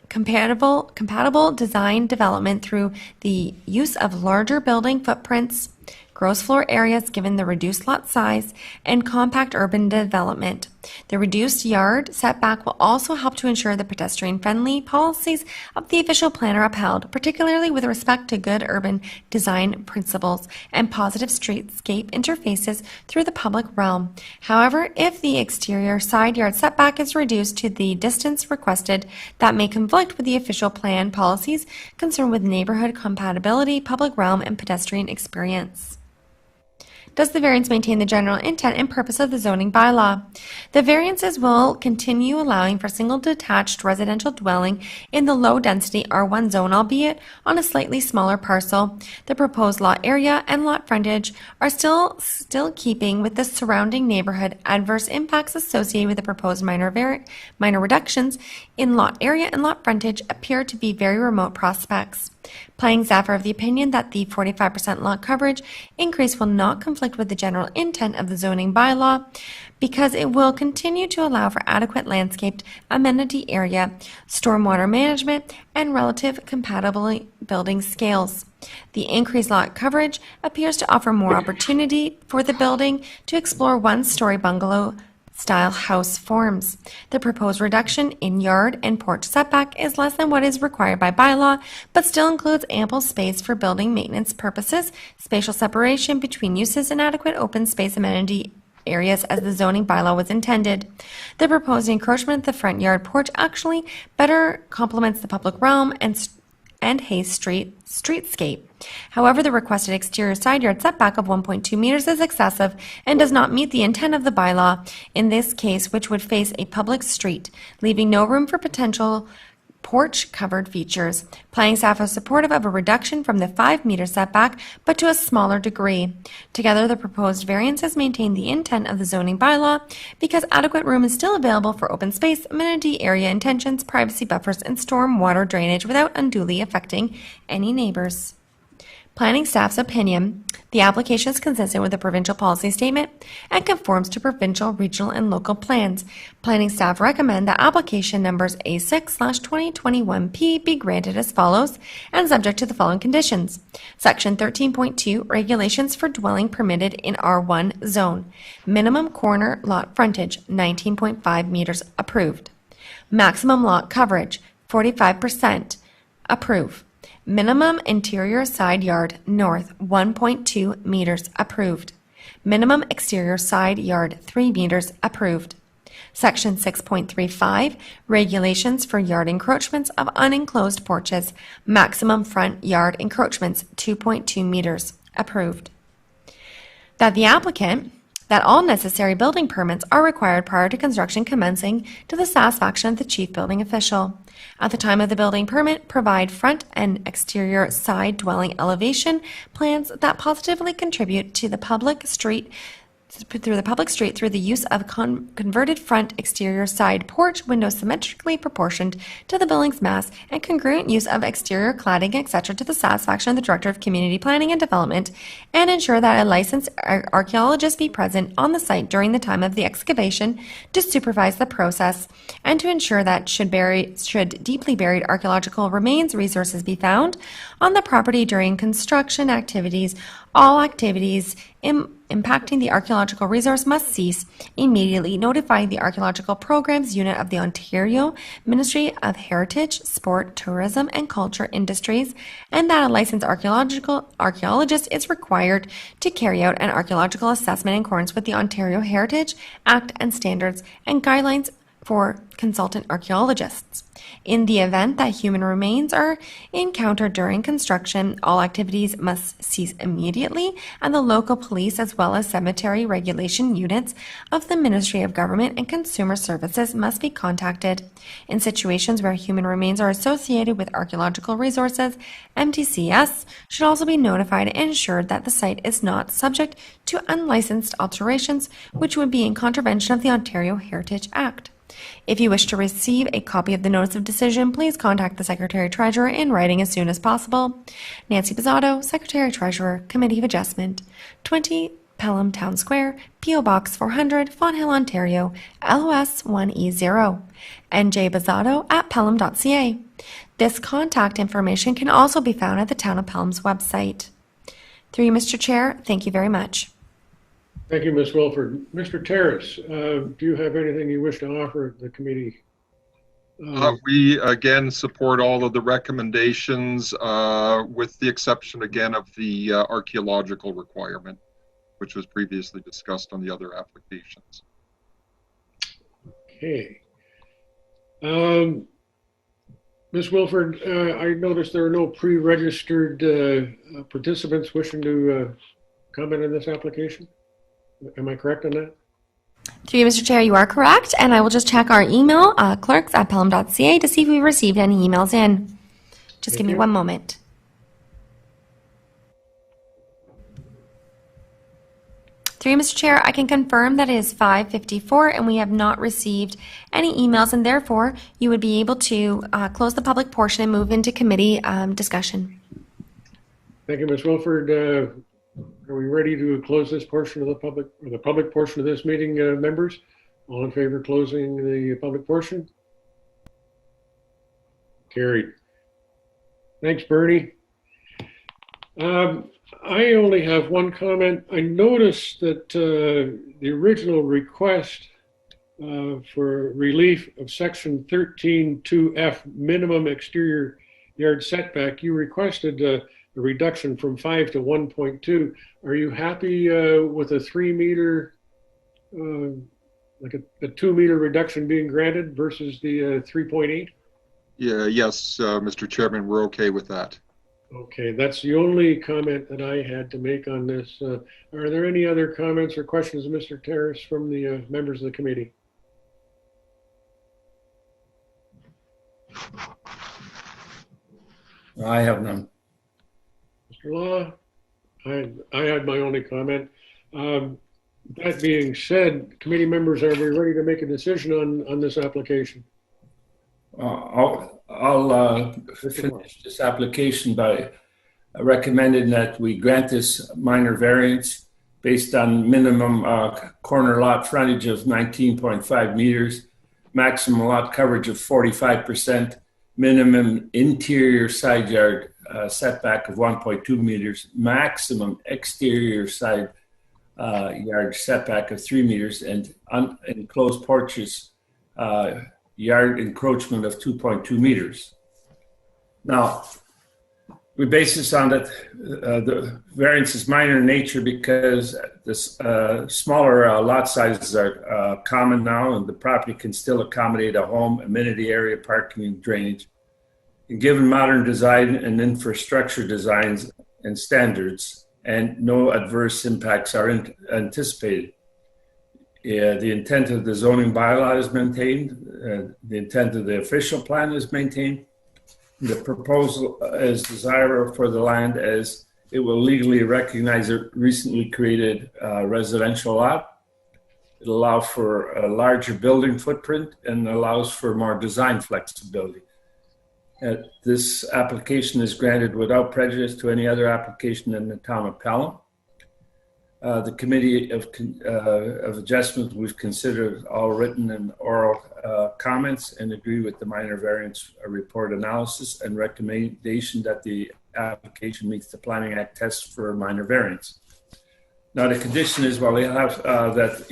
compatible design development through the use of larger building footprints, gross floor areas given the reduced lot size, and compact urban development. The reduced yard setback will also help to ensure the pedestrian-friendly policies of the official plan are upheld, particularly with respect to good urban design principles and positive streetscape interfaces through the public realm. However, if the exterior side yard setback is reduced to the distance requested, that may conflict with the official plan policies concerned with neighborhood compatibility, public realm, and pedestrian experience. Does the variance maintain the general intent and purpose of the zoning bylaw? The variances will continue allowing for single detached residential dwelling in the low-density R1 zone, albeit on a slightly smaller parcel. The proposed lot area and lot frontage are still keeping with the surrounding neighborhood. Adverse impacts associated with the proposed minor reductions in lot area and lot frontage appear to be very remote prospects. Planning staff are of the opinion that the 45% lot coverage increase will not conflict with the general intent of the zoning bylaw because it will continue to allow for adequate landscaped amenity area, stormwater management, and relative compatible building scales. The increased lot coverage appears to offer more opportunity for the building to explore one-story bungalow style house forms. The proposed reduction in yard and porch setback is less than what is required by bylaw, but still includes ample space for building maintenance purposes, spatial separation between uses, and adequate open space amenity areas as the zoning bylaw was intended. The proposed encroachment of the front yard porch actually better complements the public realm and Hayes streetscape. However, the requested exterior side yard setback of 1.2 meters is excessive and does not meet the intent of the bylaw in this case, which would face a public street, leaving no room for potential porch-covered features. Planning staff is supportive of a reduction from the 5-meter setback, but to a smaller degree. Together, the proposed variances maintain the intent of the zoning bylaw because adequate room is still available for open space, amenity area intentions, privacy buffers, and storm water drainage without unduly affecting any neighbors. Planning staff's opinion, the application is consistent with the provincial policy statement and conforms to provincial, regional, and local plans. Planning staff recommend that application numbers A6/2021P be granted as follows and subject to the following conditions. Section 13.2, regulations for dwelling permitted in R1 zone. Minimum corner lot frontage, 19.5 meters, approved. Maximum lot coverage, 45%, approve. Minimum interior side yard north, 1.2 meters, approved. Minimum exterior side yard, 3 meters, approved. Section 6.35, regulations for yard encroachments of unenclosed porches. Maximum front yard encroachments, 2.2 meters, approved. That all necessary building permits are required prior to construction commencing to the satisfaction of the chief building official. At the time of the building permit, provide front and exterior side dwelling elevation plans that positively contribute to the public street through the use of converted front exterior side porch windows symmetrically proportioned to the building's mass and congruent use of exterior cladding, etc., to the satisfaction of the Director of Community Planning and Development, and ensure that a licensed archaeologist be present on the site during the time of the excavation to supervise the process, and to ensure that should deeply buried archaeological remains resources be found on the property during construction activities, all activities impacting the archaeological resource must cease immediately, notifying the Archaeological Programs Unit of the Ontario Ministry of Heritage, Sport, Tourism, and Culture Industries, and that a licensed archaeologist is required to carry out an archaeological assessment in accordance with the Ontario Heritage Act and standards and guidelines for consultant archaeologists. In the event that human remains are encountered during construction, all activities must cease immediately, and the local police as well as cemetery regulation units of the Ministry of Government and Consumer Services must be contacted. In situations where human remains are associated with archaeological resources, MTCS should also be notified and ensured that the site is not subject to unlicensed alterations, which would be in contravention of the Ontario Heritage Act. If you wish to receive a copy of the Notice of Decision, please contact the Secretary-Treasurer in writing as soon as possible. Nancy Pizzato, Secretary-Treasurer, Committee of Adjustment, 20 Pelham Town Square, P.O. Box 400, Fonthill, Ontario, LOS 1E0. njbizzato@pelham.ca. This contact information can also be found at the Town of Pelham's website. Through you, Mr. Chair, thank you very much. Thank you, Ms. Wilford. Mr. Terrace, do you have anything you wish to offer the committee? We again support all of the recommendations with the exception again of the archaeological requirement, which was previously discussed on the other applications. Okay. Ms. Wilford, I noticed there are no pre-registered participants wishing to comment on this application. Am I correct on that? Through you, Mr. Chair, you are correct, and I will just check our email, clerks@pelham.ca, to see if we received any emails in. Just give me one moment. Through you, Mr. Chair, I can confirm that it is 5:54 and we have not received any emails, and therefore you would be able to close the public portion and move into committee discussion. Thank you, Ms. Wilford. Are we ready to close this portion of the public portion of this meeting, members? All in favor of closing the public portion? Carried. Thanks, Bernie. I only have one comment. I noticed that the original request for relief of section 13(2)F, minimum exterior yard setback, you requested a reduction from 5 to 1.2. Are you happy with a 3 meter, like a 2 meter reduction being granted versus the 3.8? Yeah, yes, Mr. Chairman, we're okay with that. Okay, that's the only comment that I had to make on this. Are there any other comments or questions, Mr. Terrace, from the members of the committee? I have none. Mr. Law, I had my only comment. That being said, committee members, are we ready to make a decision on this application? I'll finish this application by recommending that we grant this minor variance based on minimum corner lot frontage of 19.5 meters, maximum lot coverage of 45%, minimum interior side yard setback of 1.2 meters, maximum exterior side yard setback of 3 meters, and enclosed porches yard encroachment of 2.2 meters. Now, we base this on that the variance is minor in nature because this smaller lot sizes are common now, and the property can still accommodate a home, amenity area, parking, and drainage. And given modern design and infrastructure designs and standards, and no adverse impacts are anticipated. The intent of the zoning bylaw is maintained. The intent of the official plan is maintained. The proposal is desirable for the land as it will legally recognize a recently created residential lot. It allows for a larger building footprint and allows for more design flexibility. This application is granted without prejudice to any other application in the town of Pelham. The Committee of Adjustment, we've considered all written and oral comments and agree with the minor variance report analysis and recommendation that the application meets the Planning Act test for minor variance. Now, the condition is, well, we have that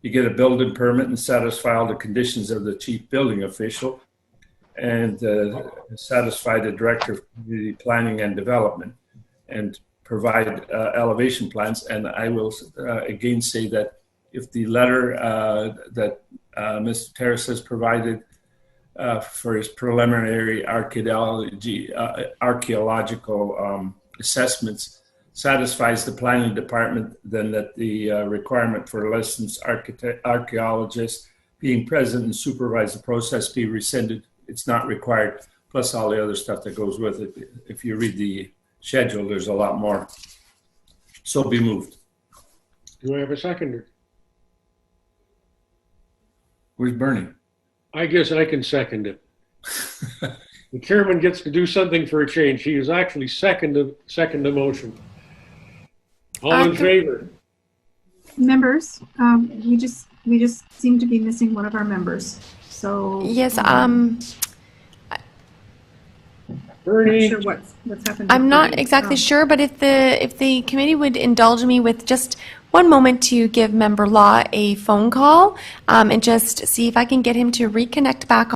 you get a building permit and satisfy all the conditions of the chief building official and satisfy the Director of Community Planning and Development and provide elevation plans. And I will again say that if the letter that Mr. Terrace has provided for his preliminary archaeological assessments satisfies the planning department, then that the requirement for a licensed archaeologist being present and supervise the process be rescinded. It's not required, plus all the other stuff that goes with it. If you read the schedule, there's a lot more. So be moved. Do I have a seconder? Where's Bernie? I guess I can second it. The chairman gets to do something for a change. He is actually second the motion. All in favor? Members, we just seem to be missing one of our members. So Yes, Bernie. Not sure what's happened. I'm not exactly sure, but if the committee would indulge me with just one moment to give Member Law a phone call and just see if I can get him to reconnect back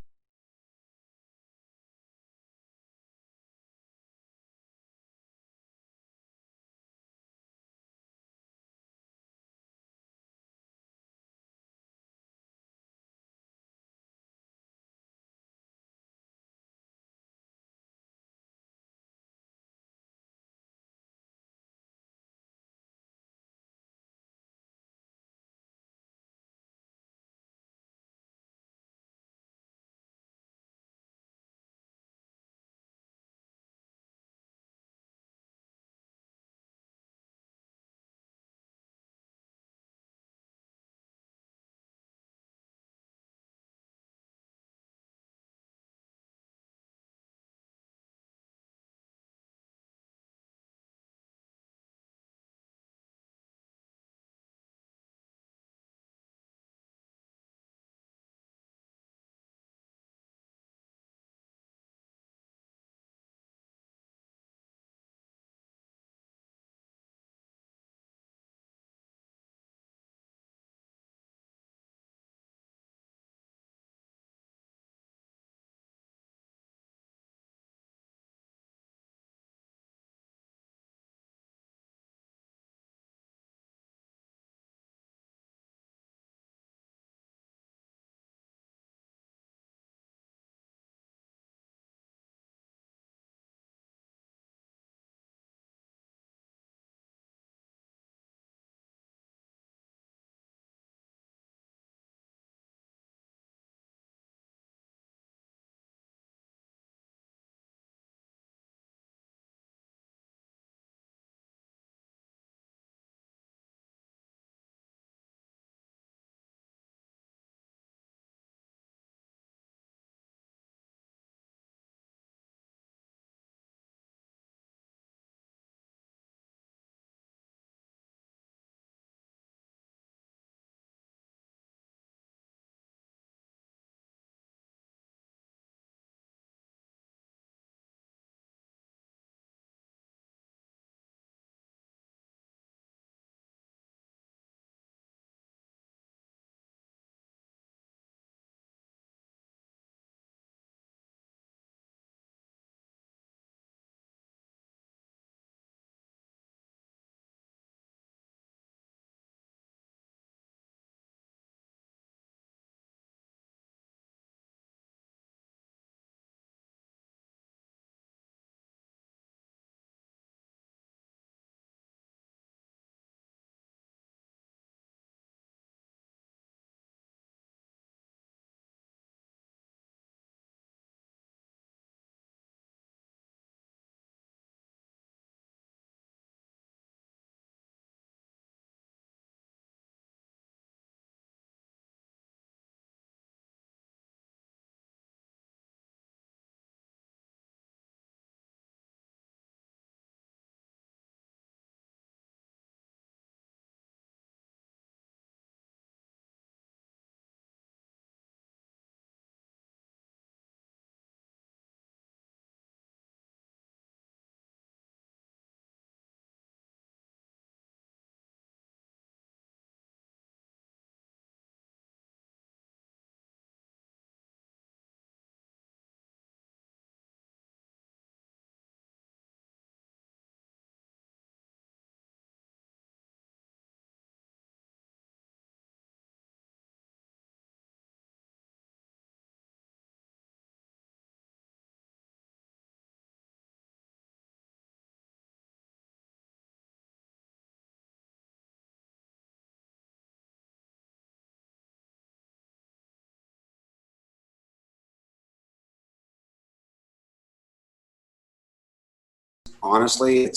honestly,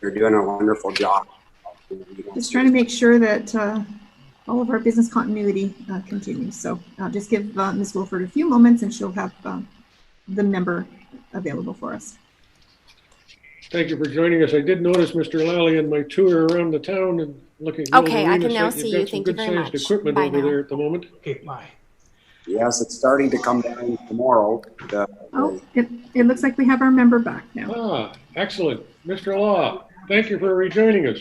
they're doing a wonderful job. Just trying to make sure that all of our business continuity continues. So I'll just give Ms. Wilford a few moments and she'll have the member available for us. Thank you for joining us. I did notice, Mr. Lally, in my tour around the town and looking at the Okay, I can now site, see you've you. got some Thank you very good-sized much. equipment Bye over now. there at the moment. Okay, bye. Yes, it's starting to come down tomorrow. Oh, it looks like we have our member back now. Ah, excellent. Mr. Law, thank you for rejoining us.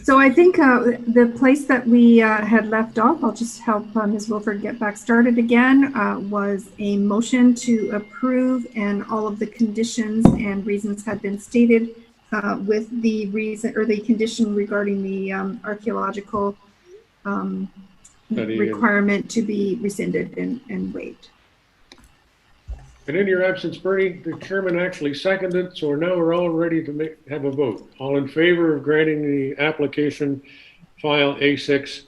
So I think the place that we had left off, I'll just help Ms. Wilford get back started again, was a motion to approve, and all of the conditions and reasons had been stated with the reason or the condition regarding the archaeological requirement to be rescinded and waived. And in your absence, Bernie, the chairman actually seconded, so now we're all ready to have a vote. All in favor of granting the application file A6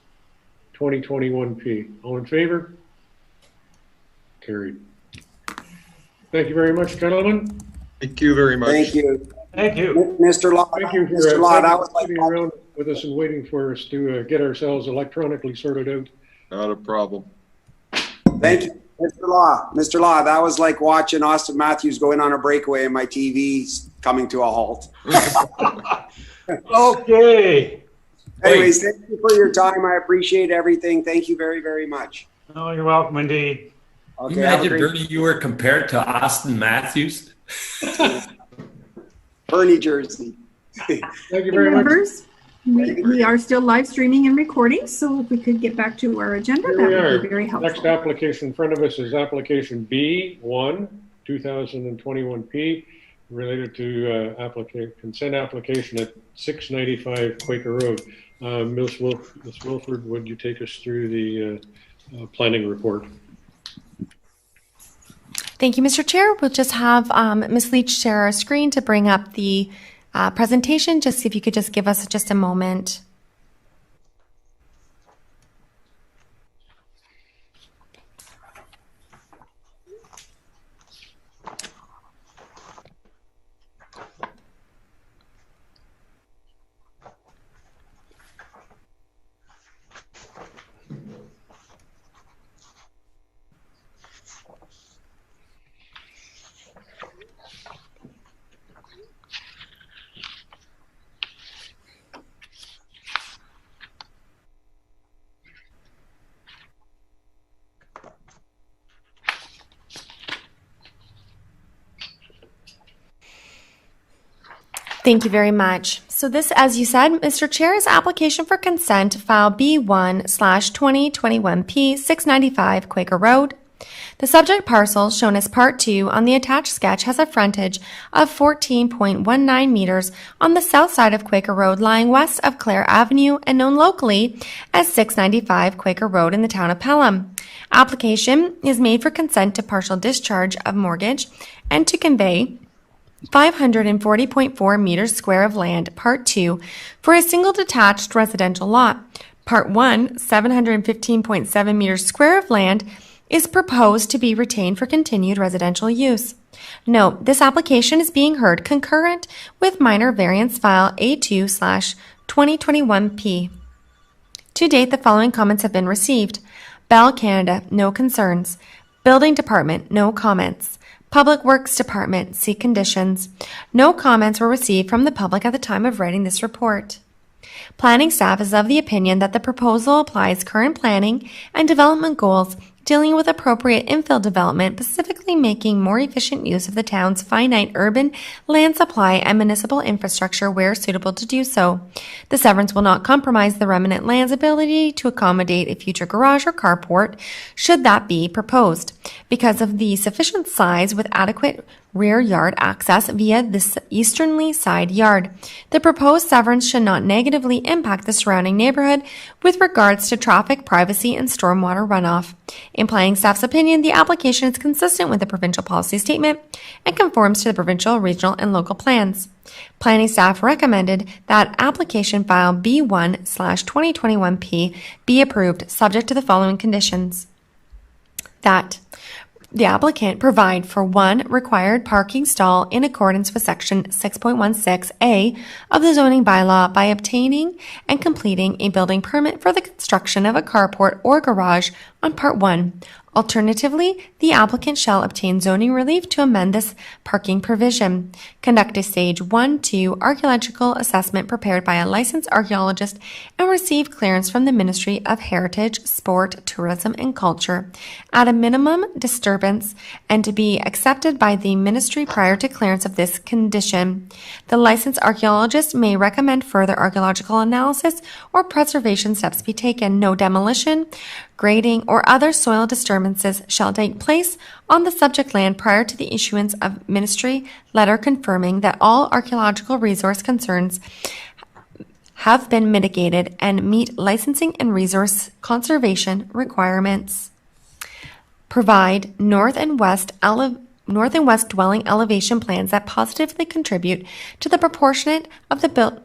2021P. All in favor? Carried. Thank you very much, gentlemen. Thank you very much. Thank you. Thank you. Mr. Law. Thank you for Mr. Law, that was like sitting around with us and waiting for us to get ourselves electronically sorted out. Not a problem. Thank you, Mr. Law. Mr. Law, that was like watching Austin Matthews going on a breakaway and my TV's coming to a halt. Okay. Anyways, thank you for your time. I appreciate everything. Thank you very, very much. Oh, you're welcome indeed. Okay, Imagine, Bernie, you were compared to Austin Matthews. Bernie Jersey. Thank you very much. Members, we are still live streaming and recording, so if we could get back to our agenda, Here that we would are. be very helpful. Next application in front of us is application B1 2021P related to consent application at 695 Quaker Road. Ms. Wilford, would you take us through the planning report? Thank you, Mr. Chair. We'll just have Ms. Leach share our screen to bring up the presentation. Just if you could just give us just a moment. Thank you very much. So this, as you said, Mr. Chair, is application for consent file B1/2021P 695 Quaker Road. The subject parcel, shown as Part 2 on the attached sketch, has a frontage of 14.19 meters on the south side of Quaker Road, lying west of Clare Avenue and known locally as 695 Quaker Road in the town of Pelham. Application is made for consent to partial discharge of mortgage and to convey 540.4 meters square of land, Part 2, for a single detached residential lot. Part 1, 715.7 meters square of land, is proposed to be retained for continued residential use. Note, this application is being heard concurrent with minor variance file A2/2021P. To date, the following comments have been received. Bell Canada, no concerns. Building Department, no comments. Public Works Department, see conditions. No comments were received from the public at the time of writing this report. Planning staff is of the opinion that the proposal applies current planning and development goals dealing with appropriate infill development, specifically making more efficient use of the town's finite urban land supply and municipal infrastructure where suitable to do so. The severance will not compromise the remnant land's ability to accommodate a future garage or carport, should that be proposed, because of the sufficient size with adequate rear yard access via this easterly side yard. The proposed severance should not negatively impact the surrounding neighborhood with regards to traffic, privacy, and stormwater runoff. In planning staff's opinion, the application is consistent with the provincial policy statement and conforms to the provincial, regional, and local plans. Planning staff recommended that application file B1/2021P be approved, subject to the following conditions. That the applicant provide for one required parking stall in accordance with section 6.16A of the zoning bylaw by obtaining and completing a building permit for the construction of a carport or garage on part 1. Alternatively, the applicant shall obtain zoning relief to amend this parking provision, conduct a stage 1-2 archaeological assessment prepared by a licensed archaeologist, and receive clearance from the Ministry of Heritage, Sport, Tourism, and Culture at a minimum disturbance and to be accepted by the ministry prior to clearance of this condition. The licensed archaeologist may recommend further archaeological analysis or preservation steps be taken. No demolition, grading, or other soil disturbances shall take place on the subject land prior to the issuance of ministry letter confirming that all archaeological resource concerns have been mitigated and meet licensing and resource conservation requirements. Provide north and west dwelling elevation plans that positively contribute to the proportionate of the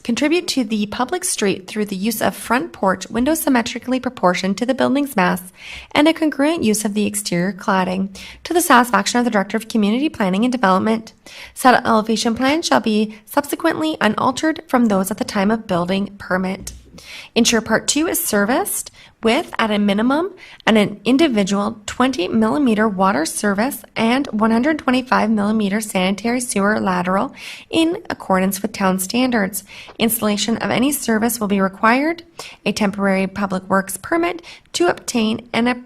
contribute to the public street through the use of front porch windows symmetrically proportioned to the building's mass and a congruent use of the exterior cladding to the satisfaction of the Director of Community Planning and Development. Said elevation plan shall be subsequently unaltered from those at the time of building permit. Ensure Part 2 is serviced with, at a minimum, an individual 20 millimeter water service and 125 millimeter sanitary sewer lateral in accordance with town standards. Installation of any service will be required. A temporary public works permit to obtain and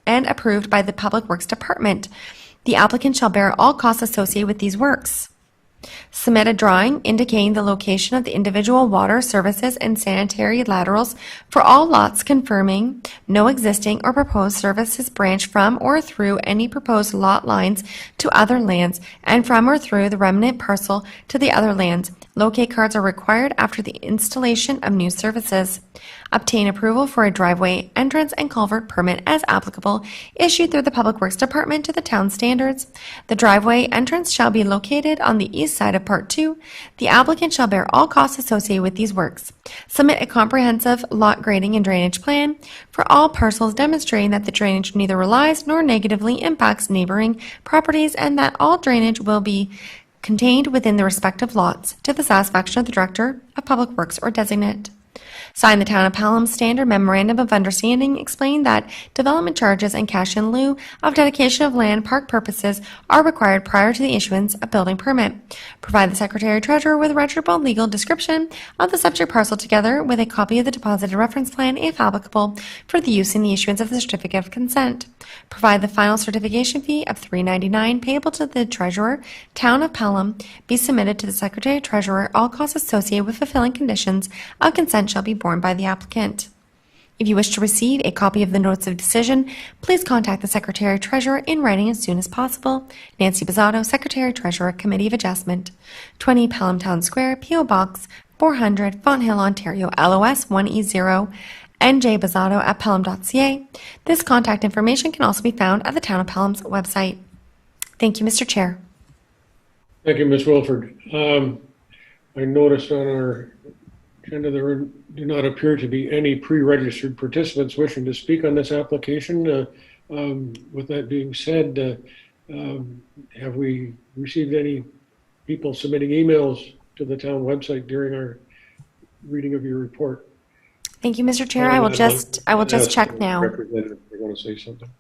approved by the Public Works Department. The applicant shall bear all costs associated with these works. Submit a drawing indicating the location of the individual water services and sanitary laterals for all lots, confirming no existing or proposed services branch from or through any proposed lot lines to other lands and from or through the remnant parcel to the other lands. Locate cards are required after the installation of new services. Obtain approval for a driveway, entrance, and culvert permit as applicable, issued through the Public Works Department to the town standards. The driveway entrance shall be located on the east side of Part 2. The applicant shall bear all costs associated with these works. Submit a comprehensive lot grading and drainage plan for all parcels demonstrating that the drainage neither relies nor negatively impacts neighboring properties and that all drainage will be contained within the respective lots to the satisfaction of the Director of Public Works or designate. Sign the Town of Pelham Standard Memorandum of Understanding explaining that development charges and cash in lieu of dedication of land park purposes are required prior to the issuance of building permit. Provide the Secretary Treasurer with a registrable legal description of the subject parcel together with a copy of the deposited reference plan, if applicable, for the use in the issuance of the certificate of consent. Provide the final certification fee of $3.99 payable to the Treasurer, Town of Pelham, be submitted to the Secretary Treasurer. All costs associated with fulfilling conditions of consent shall be borne by the applicant. If you wish to receive a copy of the notice of decision, please contact the Secretary Treasurer in writing as soon as possible. Nancy Bizzato, Secretary Treasurer, Committee of Adjustment, 20 Pelham Town Square, P.O. Box 400, Fonthill, Ontario, LOS 1E0, NJ Bizzato at pelham.ca. This contact information can also be found at the Town of Pelham's website. Thank you, Mr. Chair. Thank you, Ms. Wilford. I noticed on our agenda there do not appear to be any pre-registered participants wishing to speak on this application. With that being said, have we received any people submitting emails to the town website during our reading of your report? Thank you, Mr. Chair. I will just check now. Representative, they want to say something.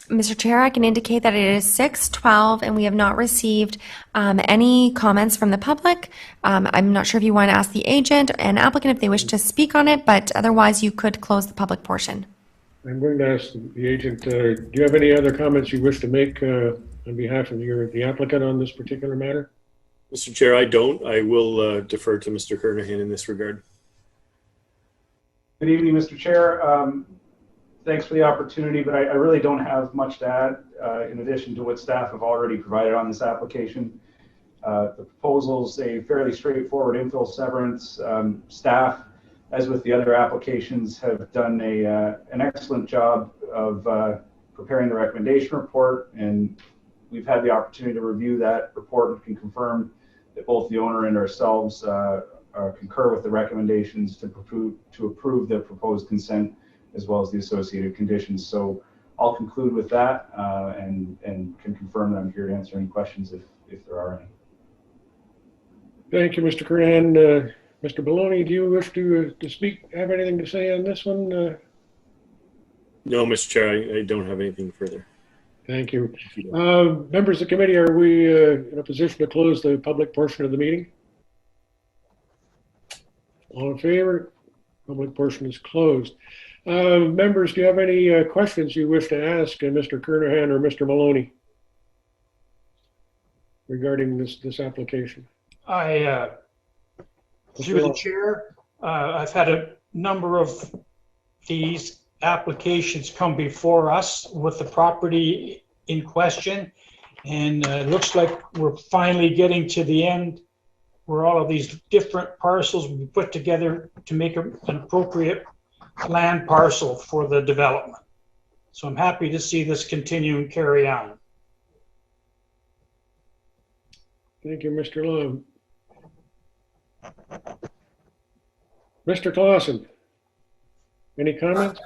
Mr. Chair, I can indicate that it is 6:12 and we have not received any comments from the public. I'm not sure if you want to ask the agent and applicant if they wish to speak on it, but otherwise you could close the public portion. I'm going to ask the agent, do you have any other comments you wish to make on behalf of the applicant on this particular matter? Mr. Chair, I don't. I will defer to Mr. Kernahan in this regard. Good evening, Mr. Chair. Thanks for the opportunity, but I really don't have much to add in addition to what staff have already provided on this application. The proposal is a fairly straightforward infill severance. Staff, as with the other applications, have done an excellent job of preparing the recommendation report, and we've had the opportunity to review that report and can confirm that both the owner and ourselves concur with the recommendations to approve the proposed consent as well as the associated conditions. So I'll conclude with that and can confirm that I'm here to answer any questions if there are any. Thank you, Mr. Curran. Mr. Maloney, do you wish to speak, have anything to say on this one? No, Mr. Chair, I don't have anything further. Thank you. Members of the committee, are we in a position to close the public portion of the meeting? All in favor? Public portion is closed. Members, do you have any questions you wish to ask Mr. Kernahan or Mr. Maloney regarding this application? Through the chair, I've had a number of these applications come before us with the property in question, and it looks like we're finally getting to the end where all of these different parcels will be put together to make an appropriate land parcel for the development. So I'm happy to see this continue and carry on. Thank you, Mr. Long. Mr. Clausen, any comments?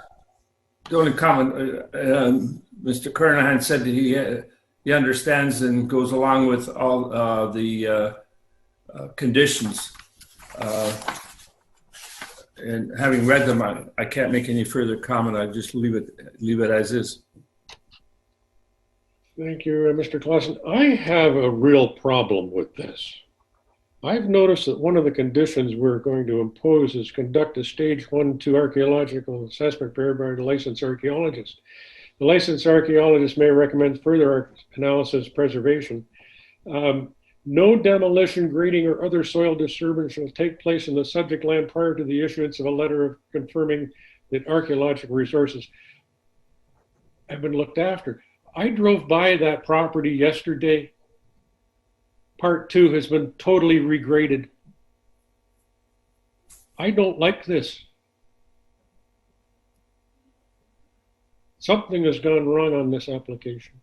The only comment, Mr. Kernahan said that he understands and goes along with all the conditions. And having read them, I can't make any further comment. I just leave it as is. Thank you, Mr. Clausen. I have a real problem with this. I've noticed that one of the conditions we're going to impose is conduct a stage 1-2 archaeological assessment prepared by the licensed archaeologist. The licensed archaeologist may recommend further analysis preservation. No demolition, grading, or other soil disturbance shall take place in the subject land prior to the issuance of a letter of confirming that archaeological resources have been looked after. I drove by that property yesterday. Part 2 has been totally regraded. I don't like this. Something has gone wrong on this application.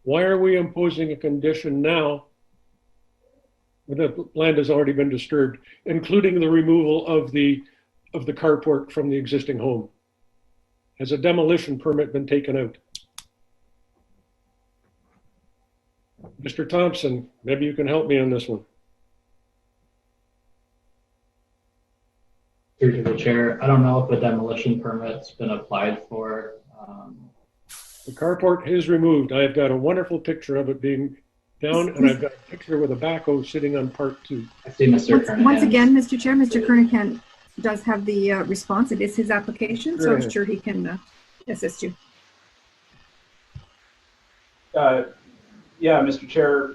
Why are we imposing a condition now when the land has already been disturbed, including the removal of the carport from the existing home? Has a demolition permit been taken out? Mr. Thompson, maybe you can help me on this one. Through to the chair, I don't know if a demolition permit's been applied for. The carport is removed. I've got a wonderful picture of it being down, and I've got a picture with a backhoe sitting on part 2. I see Mr. Kernahan. Once again, Mr. Chair, Mr. Kernahan does have the response. It is his application, so I'm sure he can assist you. Yeah, Mr. Chair,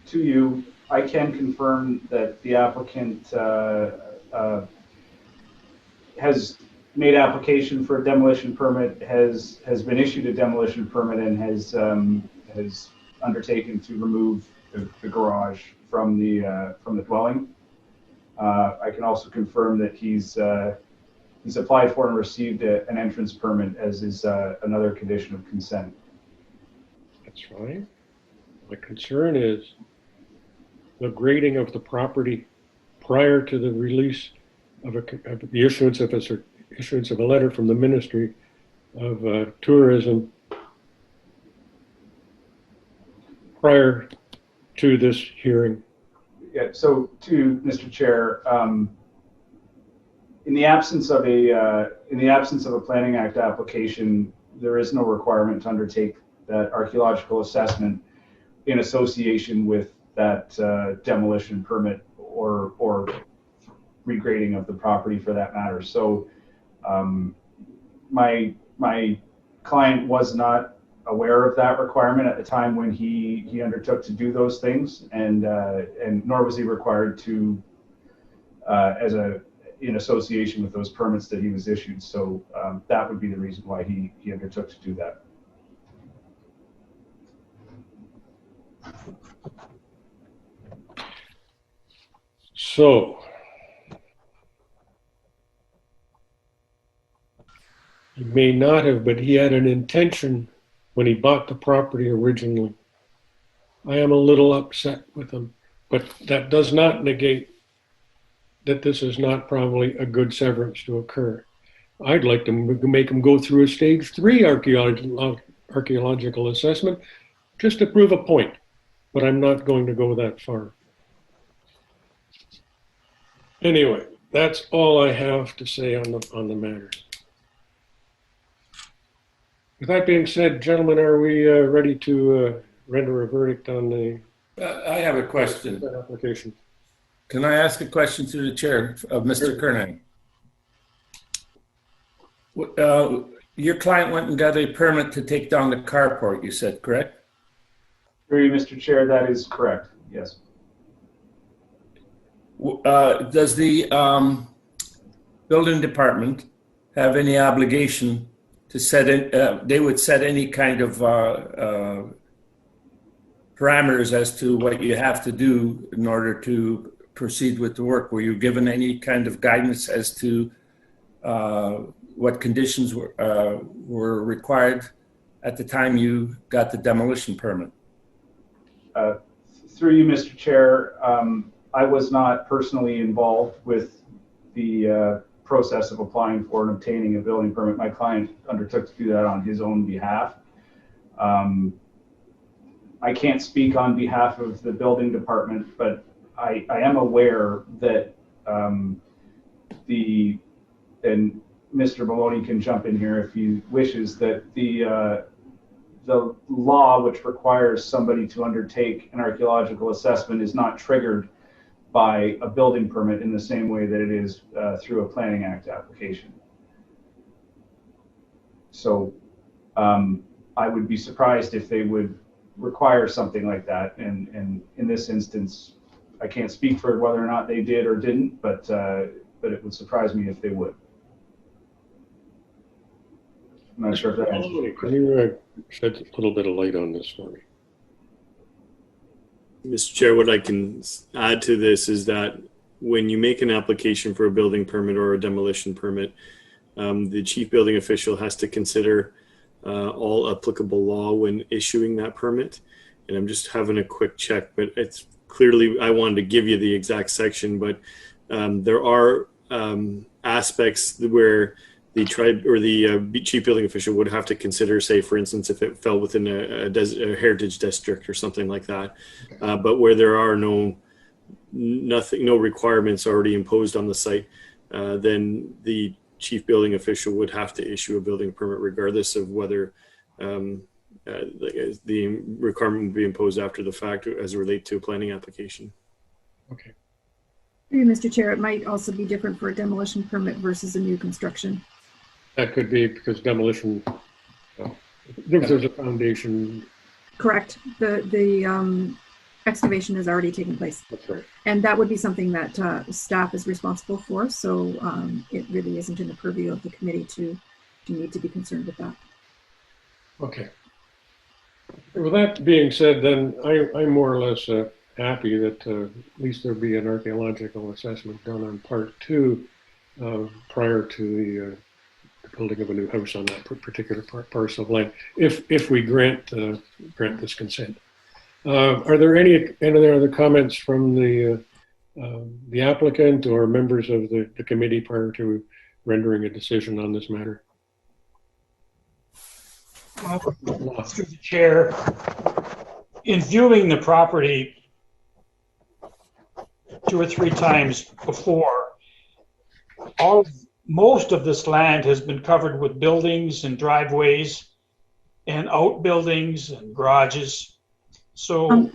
to you, I can confirm that the applicant has made application for a demolition permit, has been issued a demolition permit, and has undertaken to remove the garage from the dwelling. I can also confirm that he's applied for and received an entrance permit, as is another condition of consent. That's fine. My concern is the grading of the property prior to the release of the issuance of a letter from the Ministry of Tourism prior to this hearing. Yeah. So, to Mr. Chair, in the absence of a Planning Act application, there is no requirement to undertake that archaeological assessment in association with that demolition permit or regrading of the property, for that matter. So my client was not aware of that requirement at the time when he undertook to do those things, and nor was he required to in association with those permits that he was issued. So that would be the reason why he undertook to do that. So, he may not have, but he had an intention when he bought the property originally. I am a little upset with him, but that does not negate that this is not probably a good severance to occur. I'd like to make them go through a stage 3 archaeological assessment just to prove a point, but I'm not going to go that far. Anyway, that's all I have to say on the matter. With that being said, gentlemen, are we ready to render a verdict on the I have a question. application? Can I ask a question to the chair of Mr. Kernan? Your client went and got a permit to take down the carport, you said, correct? Through you, Mr. Chair, that is correct. Yes. Does the building department have any obligation to set it? They would set any kind of parameters as to what you have to do in order to proceed with the work. Were you given any kind of guidance as to what conditions were required at the time you got the demolition permit? Through you, Mr. Chair, I was not personally involved with the process of applying for and obtaining a building permit. My client undertook to do that on his own behalf. I can't speak on behalf of the building department, but I am aware that and Mr. Maloney can jump in here if he wishes, that the law which requires somebody to undertake an archaeological assessment is not triggered by a building permit in the same way that it is through a Planning Act application. So I would be surprised if they would require something like that. And in this instance, I can't speak for whether or not they did or didn't, but it would surprise me if they would. I'm not sure if that answers your Can you shed a little bit of light on this for me? Mr. Chair, what I can add to this is that when you make an application for a building permit or a demolition permit, the chief building official has to consider all applicable law when issuing that permit. And I'm just having a quick check, but it's clearly, I wanted to give you the exact section, but there are aspects where the tribe or the chief building official would have to consider, say, for instance, if it fell within a heritage district or something like that. But where there are no requirements already imposed on the site, then the chief building official would have to issue a building permit regardless of whether the requirement would be imposed after the fact as it relates to a planning application. Okay. Mr. Chair, it might also be different for a demolition permit versus a new construction. That could be because demolition, there's a foundation. Correct. The excavation has already taken place. That's right. And that would be something that staff is responsible for. So it really isn't in the purview of the committee to need to be concerned with that. Okay. With that being said, then I'm more or less happy that at least there be an archaeological assessment done on part 2 prior to the building of a new house on that particular parcel of land, if we grant this consent. Are there any other comments from the applicant or members of the committee prior to rendering a decision on this matter? Through the chair, in viewing the property 2 or 3 times before, most of this land has been covered with buildings and driveways and outbuildings and garages. So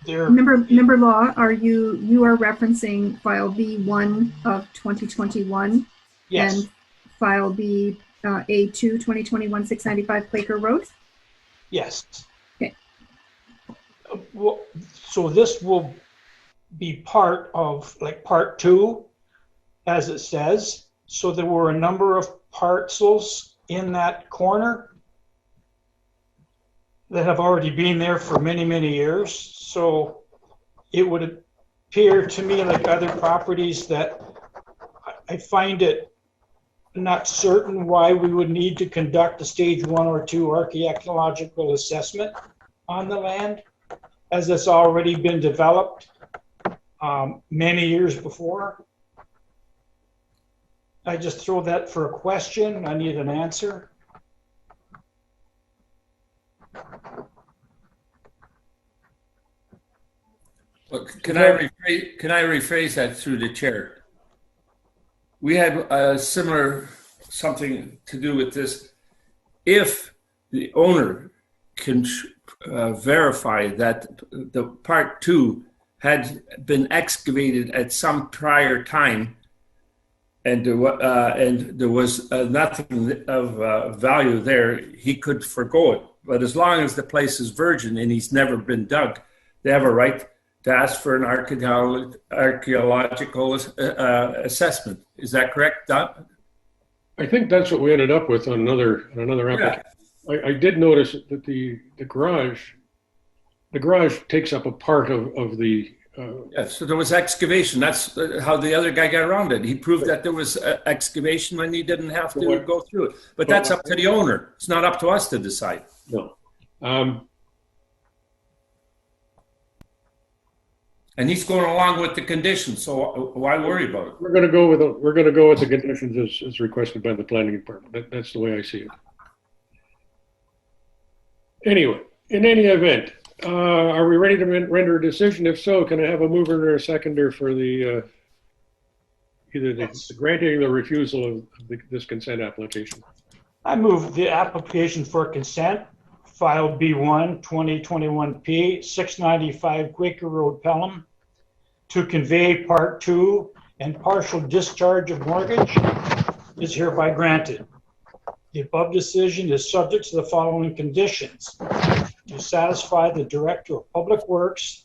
Member Law, you are referencing file B1 of 2021? Yes. And file B A2 2021 695 Quaker Road? Yes. Okay. So this will be part of like part 2, as it says. So there were a number of parcels in that corner that have already been there for many, many years. So it would appear to me like other properties that I find it not certain why we would need to conduct a stage 1 or 2 archaeological assessment on the land, as it's already been developed many years before. I just throw that for a question. I need an answer. Well, can I rephrase that through the chair? We had a similar something to do with this. If the owner can verify that the part 2 had been excavated at some prior time, and there was nothing of value there, he could forgo it. But as long as the place is virgin and he's never been dug, they have a right to ask for an archaeological assessment. Is that correct, Don? I think that's what we ended up with on another application. Yeah. I did notice that the garage takes up a part of the. Yes, so there was excavation. That's how the other guy got around it. He proved that there was excavation when he didn't have to go through it. But that's up to the owner. It's not up to us to decide. No. And he's going along with the conditions, so why worry about it? We're going to go with the conditions as requested by the planning department. That's the way I see it. Anyway, in any event, are we ready to render a decision? If so, can I have a mover or a seconder for the either the granting or the refusal of this consent application? I move the application for consent, file B1 2021P 695 Quaker Road, Pelham, to convey part 2 and partial discharge of mortgage is hereby granted. The above decision is subject to the following conditions: to satisfy the Director of Public Works,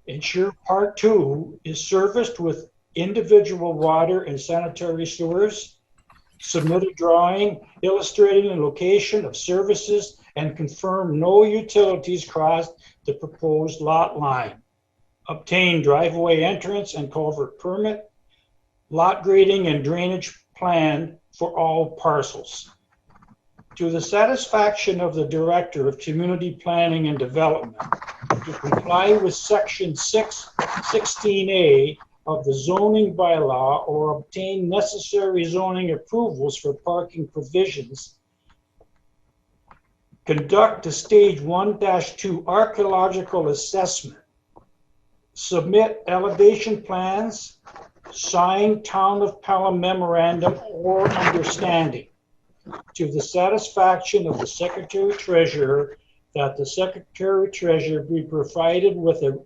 ensure part 2 is serviced with individual water and sanitary sewers, submit a drawing illustrating the location of services, and confirm no utilities crossed the proposed lot line. Obtain driveway entrance and culvert permit, lot grading and drainage plan for all parcels. To the satisfaction of the Director of Community Planning and Development, to comply with Section 616A of the zoning bylaw or obtain necessary zoning approvals for parking provisions, conduct a stage 1-2 archaeological assessment, submit elevation plans, sign Town of Pelham memorandum or understanding, to the satisfaction of the Secretary Treasurer, that the Secretary Treasurer be provided with a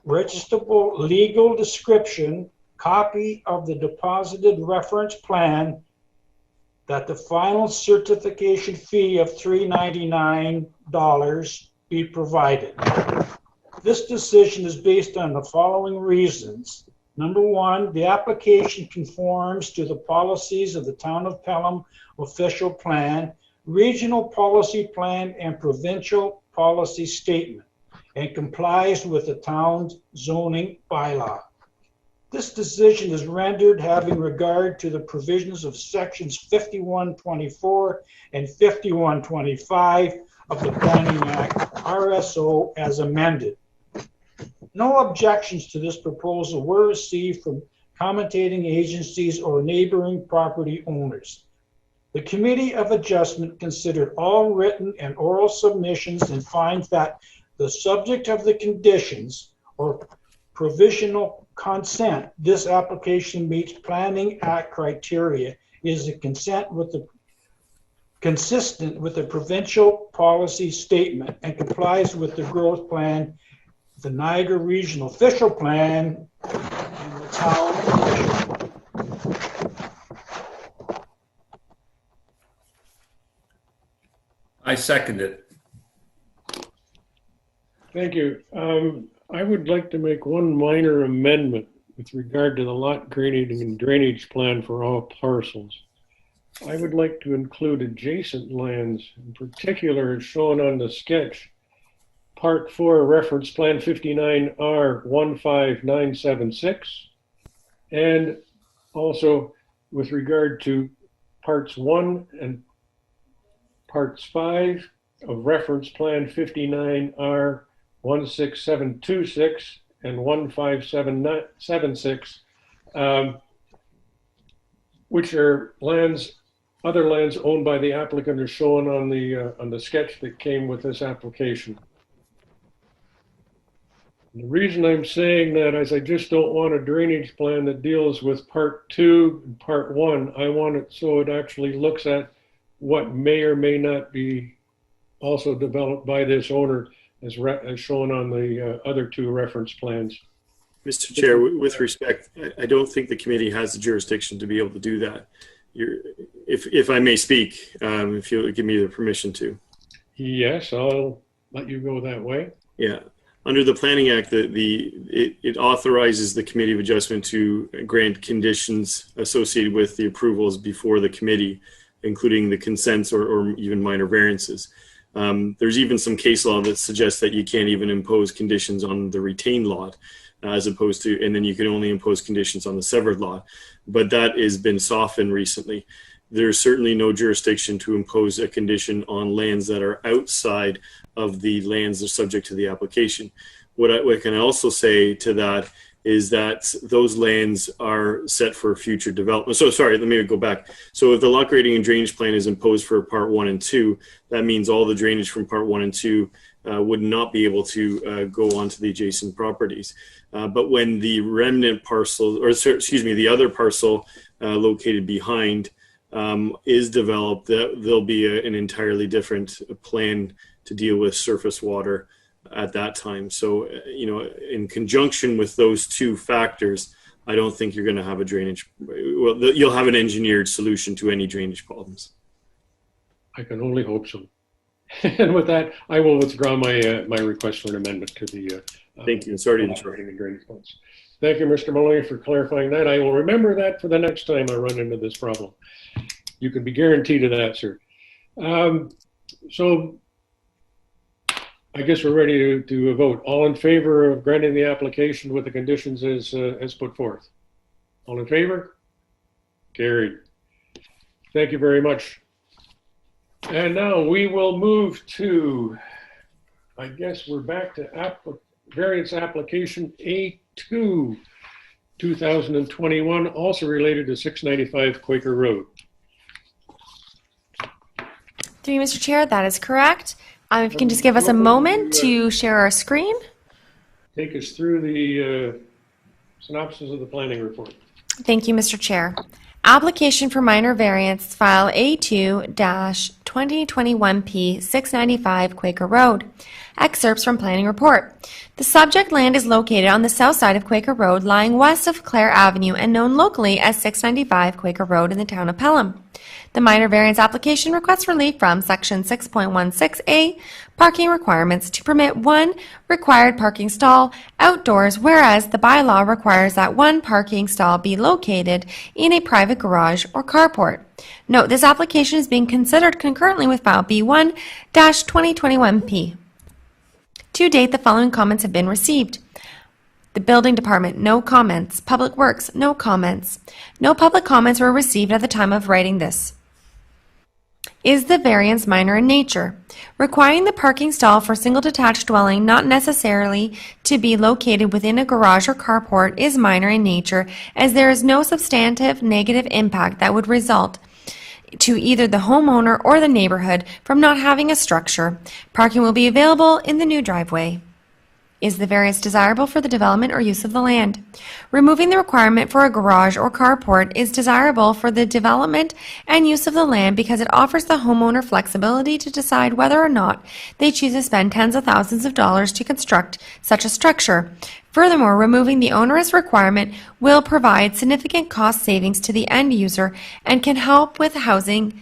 registrable legal description, copy of the deposited reference plan, that the final certification fee of $399 be provided. This decision is based on the following reasons. Number 1, the application conforms to the policies of the Town of Pelham official plan, regional policy plan, and provincial policy statement, and complies with the town's zoning bylaw. This decision is rendered having regard to the provisions of sections 5124 and 5125 of the Planning Act, RSO, as amended. No objections to this proposal were received from commentating agencies or neighboring property owners. The Committee of Adjustment considered all written and oral submissions and finds that the subject of the conditions or provisional consent, this application meets Planning Act criteria, is a consent with the consistent with the provincial policy statement and complies with the growth plan, the Niagara Regional Official Plan, and the town official. I second it. Thank you. I would like to make one minor amendment with regard to the lot grading and drainage plan for all parcels. I would like to include adjacent lands, in particular as shown on the sketch, Part 4, Reference Plan 59R 15976, and also with regard to Parts 1 and Parts 5 of Reference Plan 59R 16726 and 15776, which are other lands owned by the applicant are shown on the sketch that came with this application. The reason I'm saying that is I just don't want a drainage plan that deals with part 2 and part 1. I want it so it actually looks at what may or may not be also developed by this owner as shown on the other 2 reference plans. Mr. Chair, with respect, I don't think the committee has the jurisdiction to be able to do that. If I may speak, if you'll give me the permission to. Yes, I'll let you go that way. Yeah. Under the Planning Act, it authorizes the Committee of Adjustment to grant conditions associated with the approvals before the committee, including the consents or even minor variances. There's even some case law that suggests that you can't even impose conditions on the retained lot, as opposed to, and then you can only impose conditions on the severed lot. But that has been softened recently. There's certainly no jurisdiction to impose a condition on lands that are outside of the lands that are subject to the application. What I can also say to that is that those lands are set for future development. So sorry, let me go back. So if the lot grading and drainage plan is imposed for part 1 and 2, that means all the drainage from part 1 and 2 would not be able to go onto the adjacent properties. But when the remnant parcel, or excuse me, the other parcel located behind is developed, there'll be an entirely different plan to deal with surface water at that time. So, in conjunction with those 2 factors, I don't think you're going to have a drainage, well, you'll have an engineered solution to any drainage problems. I can only hope so. And with that, I will withdraw my request for an amendment to the thank you. Sorry to interrupt. And drainage plans. Thank you, Mr. Maloney, for clarifying that. I will remember that for the next time I run into this problem. You can be guaranteed of that, sir. So I guess we're ready to vote. All in favor of granting the application with the conditions as put forth? All in favor? Carried. Thank you very much. And now we will move to, I guess we're back to variance application A2, 2021, also related to 695 Quaker Road. Through you, Mr. Chair, that is correct. If you can just give us a moment to share our screen. Take us through the synopsis of the planning report. Thank you, Mr. Chair. Application for minor variance, file A2-2021P 695 Quaker Road. Excerpts from planning report. The subject land is located on the south side of Quaker Road, lying west of Clare Avenue and known locally as 695 Quaker Road in the town of Pelham. The minor variance application requests relief from Section 6.16A, parking requirements, to permit 1 required parking stall outdoors, whereas the bylaw requires that 1 parking stall be located in a private garage or carport. Note, this application is being considered concurrently with file B1-2021P. To date, the following comments have been received. The Building Department, no comments. Public Works, no comments. No public comments were received at the time of writing this. Is the variance minor in nature? Requiring the parking stall for single detached dwelling not necessarily to be located within a garage or carport is minor in nature, as there is no substantive negative impact that would result to either the homeowner or the neighborhood from not having a structure. Parking will be available in the new driveway. Is the variance desirable for the development or use of the land? Removing the requirement for a garage or carport is desirable for the development and use of the land because it offers the homeowner flexibility to decide whether or not they choose to spend tens of thousands of dollars to construct such a structure. Furthermore, removing the onerous requirement will provide significant cost savings to the end user and can help with housing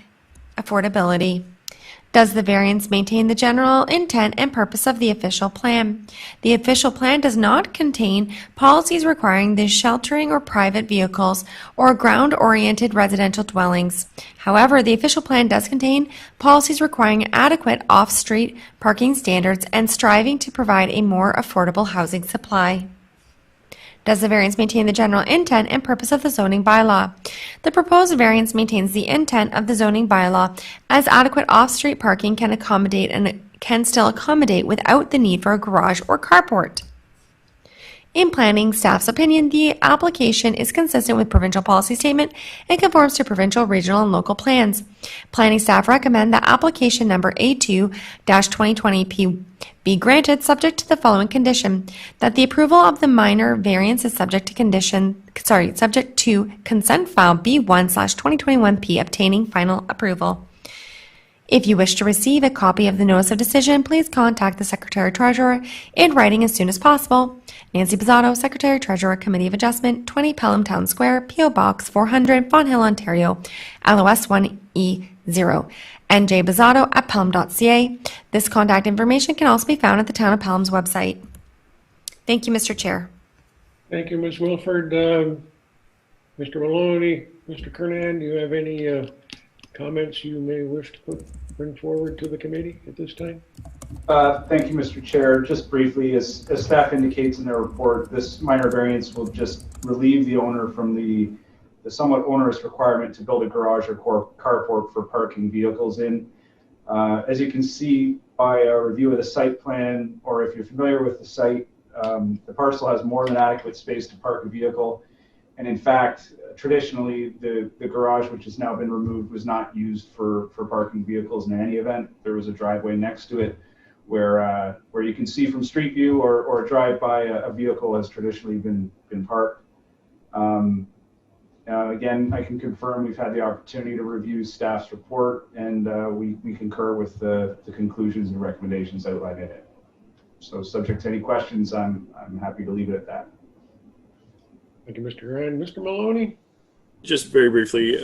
affordability. Does the variance maintain the general intent and purpose of the official plan? The official plan does not contain policies requiring the sheltering or private vehicles or ground-oriented residential dwellings. However, the official plan does contain policies requiring adequate off-street parking standards and striving to provide a more affordable housing supply. Does the variance maintain the general intent and purpose of the zoning bylaw? The proposed variance maintains the intent of the zoning bylaw, as adequate off-street parking can accommodate and can still accommodate without the need for a garage or carport. In planning staff's opinion, the application is consistent with provincial policy statement and conforms to provincial, regional, and local plans. Planning staff recommend that application number A2-2020P be granted subject to the following condition: that the approval of the minor variance is subject to consent file B1/2021P obtaining final approval. If you wish to receive a copy of the notice of decision, please contact the Secretary-Treasurer in writing as soon as possible. Nancy Pizzato, Secretary-Treasurer, Committee of Adjustment, 20 Pelham Town Square, P.O. Box 400, Fonthill, Ontario, LOS 1E0. njbizzato@pelham.ca. This contact information can also be found at the Town of Pelham's website. Thank you, Mr. Chair. Thank you, Ms. Wilford. Mr. Maloney, Mr. Kernan, do you have any comments you may wish to bring forward to the committee at this time? Thank you, Mr. Chair. Just briefly, as staff indicates in their report, this minor variance will just relieve the owner from the somewhat onerous requirement to build a garage or carport for parking vehicles in. As you can see by a review of the site plan, or if you're familiar with the site, the parcel has more than adequate space to park a vehicle. And in fact, traditionally, the garage, which has now been removed, was not used for parking vehicles in any event. There was a driveway next to it where you can see from street view or drive by a vehicle has traditionally been parked. Again, I can confirm we've had the opportunity to review staff's report, and we concur with the conclusions and recommendations outlined in it. So subject to any questions, I'm happy to leave it at that. Thank you, Mr. Ryan. Mr. Maloney? Just very briefly,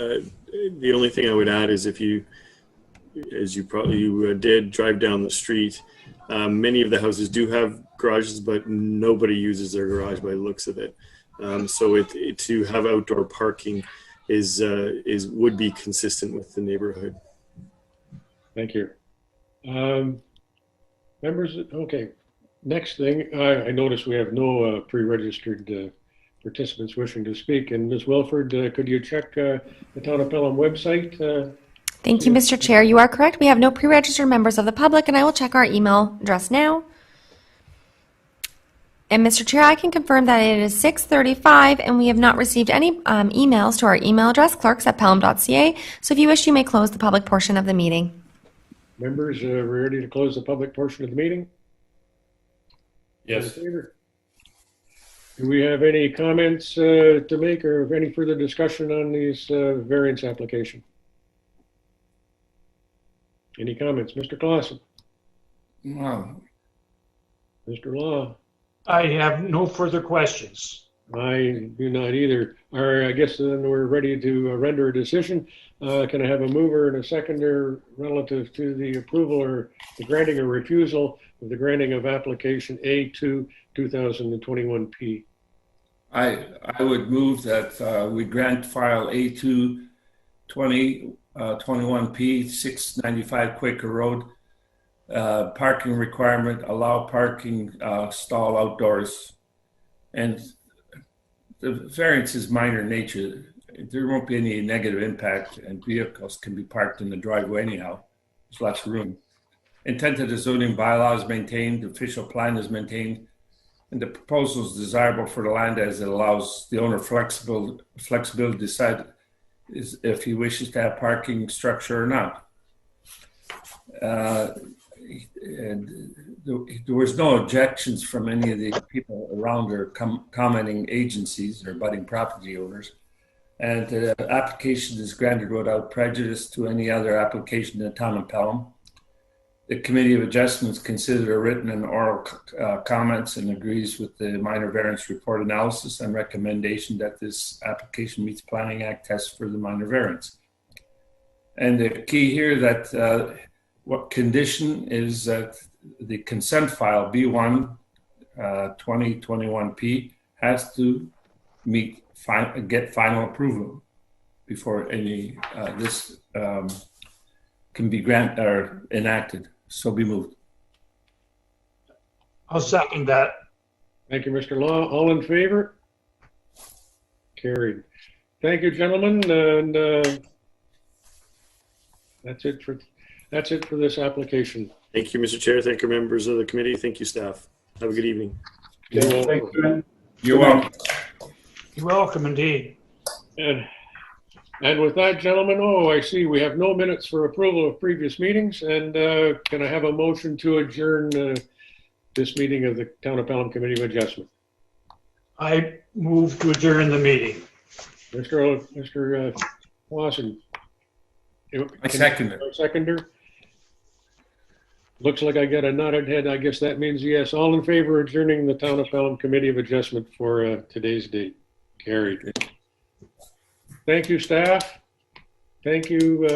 the only thing I would add is if you, as you probably did, drive down the street, many of the houses do have garages, but nobody uses their garage by the looks of it. So to have outdoor parking would be consistent with the neighborhood. Thank you. Members, okay. Next thing, I notice we have no pre-registered participants wishing to speak. And Ms. Wilford, could you check the Town of Pelham website? Thank you, Mr. Chair. You are correct. We have no pre-registered members of the public, and I will check our email address now. And Mr. Chair, I can confirm that it is 6:35, and we have not received any emails to our email address, clerks@pelham.ca. So if you wish, you may close the public portion of the meeting. Members, we're ready to close the public portion of the meeting? Yes. Do we have any comments to make or any further discussion on these variance application? Any comments? Mr. Clausen? Wow. Mr. Law? I have no further questions. I do not either. I guess then we're ready to render a decision. Can I have a mover and a seconder relative to the approval or the granting or refusal of the granting of application A2 2021P? I would move that we grant file A2 2021P 695 Quaker Road. Parking requirement, allow parking stall outdoors. And the variance is minor nature. There won't be any negative impact, and vehicles can be parked in the driveway anyhow. There's lots of room. Intent of the zoning bylaw is maintained, the official plan is maintained, and the proposal is desirable for the land as it allows the owner flexibility to decide if he wishes to have parking structure or not. And there was no objections from any of the people around or commenting agencies or budding property owners. And the application is granted without prejudice to any other application in the Town of Pelham. The Committee of Adjustments considered a written and oral comments and agrees with the minor variance report analysis and recommendation that this application meets Planning Act tests for the minor variance. And the key here that what condition is that the consent file B1 2021P has to get final approval before any this can be granted or enacted. So be moved. I'll second that. Thank you, Mr. Law. All in favor? Carried. Thank you, gentlemen, and that's it for this application. Thank you, Mr. Chair. Thank you, members of the committee. Thank you, staff. Have a good evening. Thank you. You're welcome. You're welcome indeed. And with that, gentlemen, I see we have no minutes for approval of previous meetings. And can I have a motion to adjourn this meeting of the Town of Pelham Committee of Adjustment? I move to adjourn the meeting. Mr. Lawson. I second it. Seconder? Looks like I got a nodded head. I guess that means yes. All in favor of adjourning the Town of Pelham Committee of Adjustment for today's date? Carried. Thank you, staff. Thank you,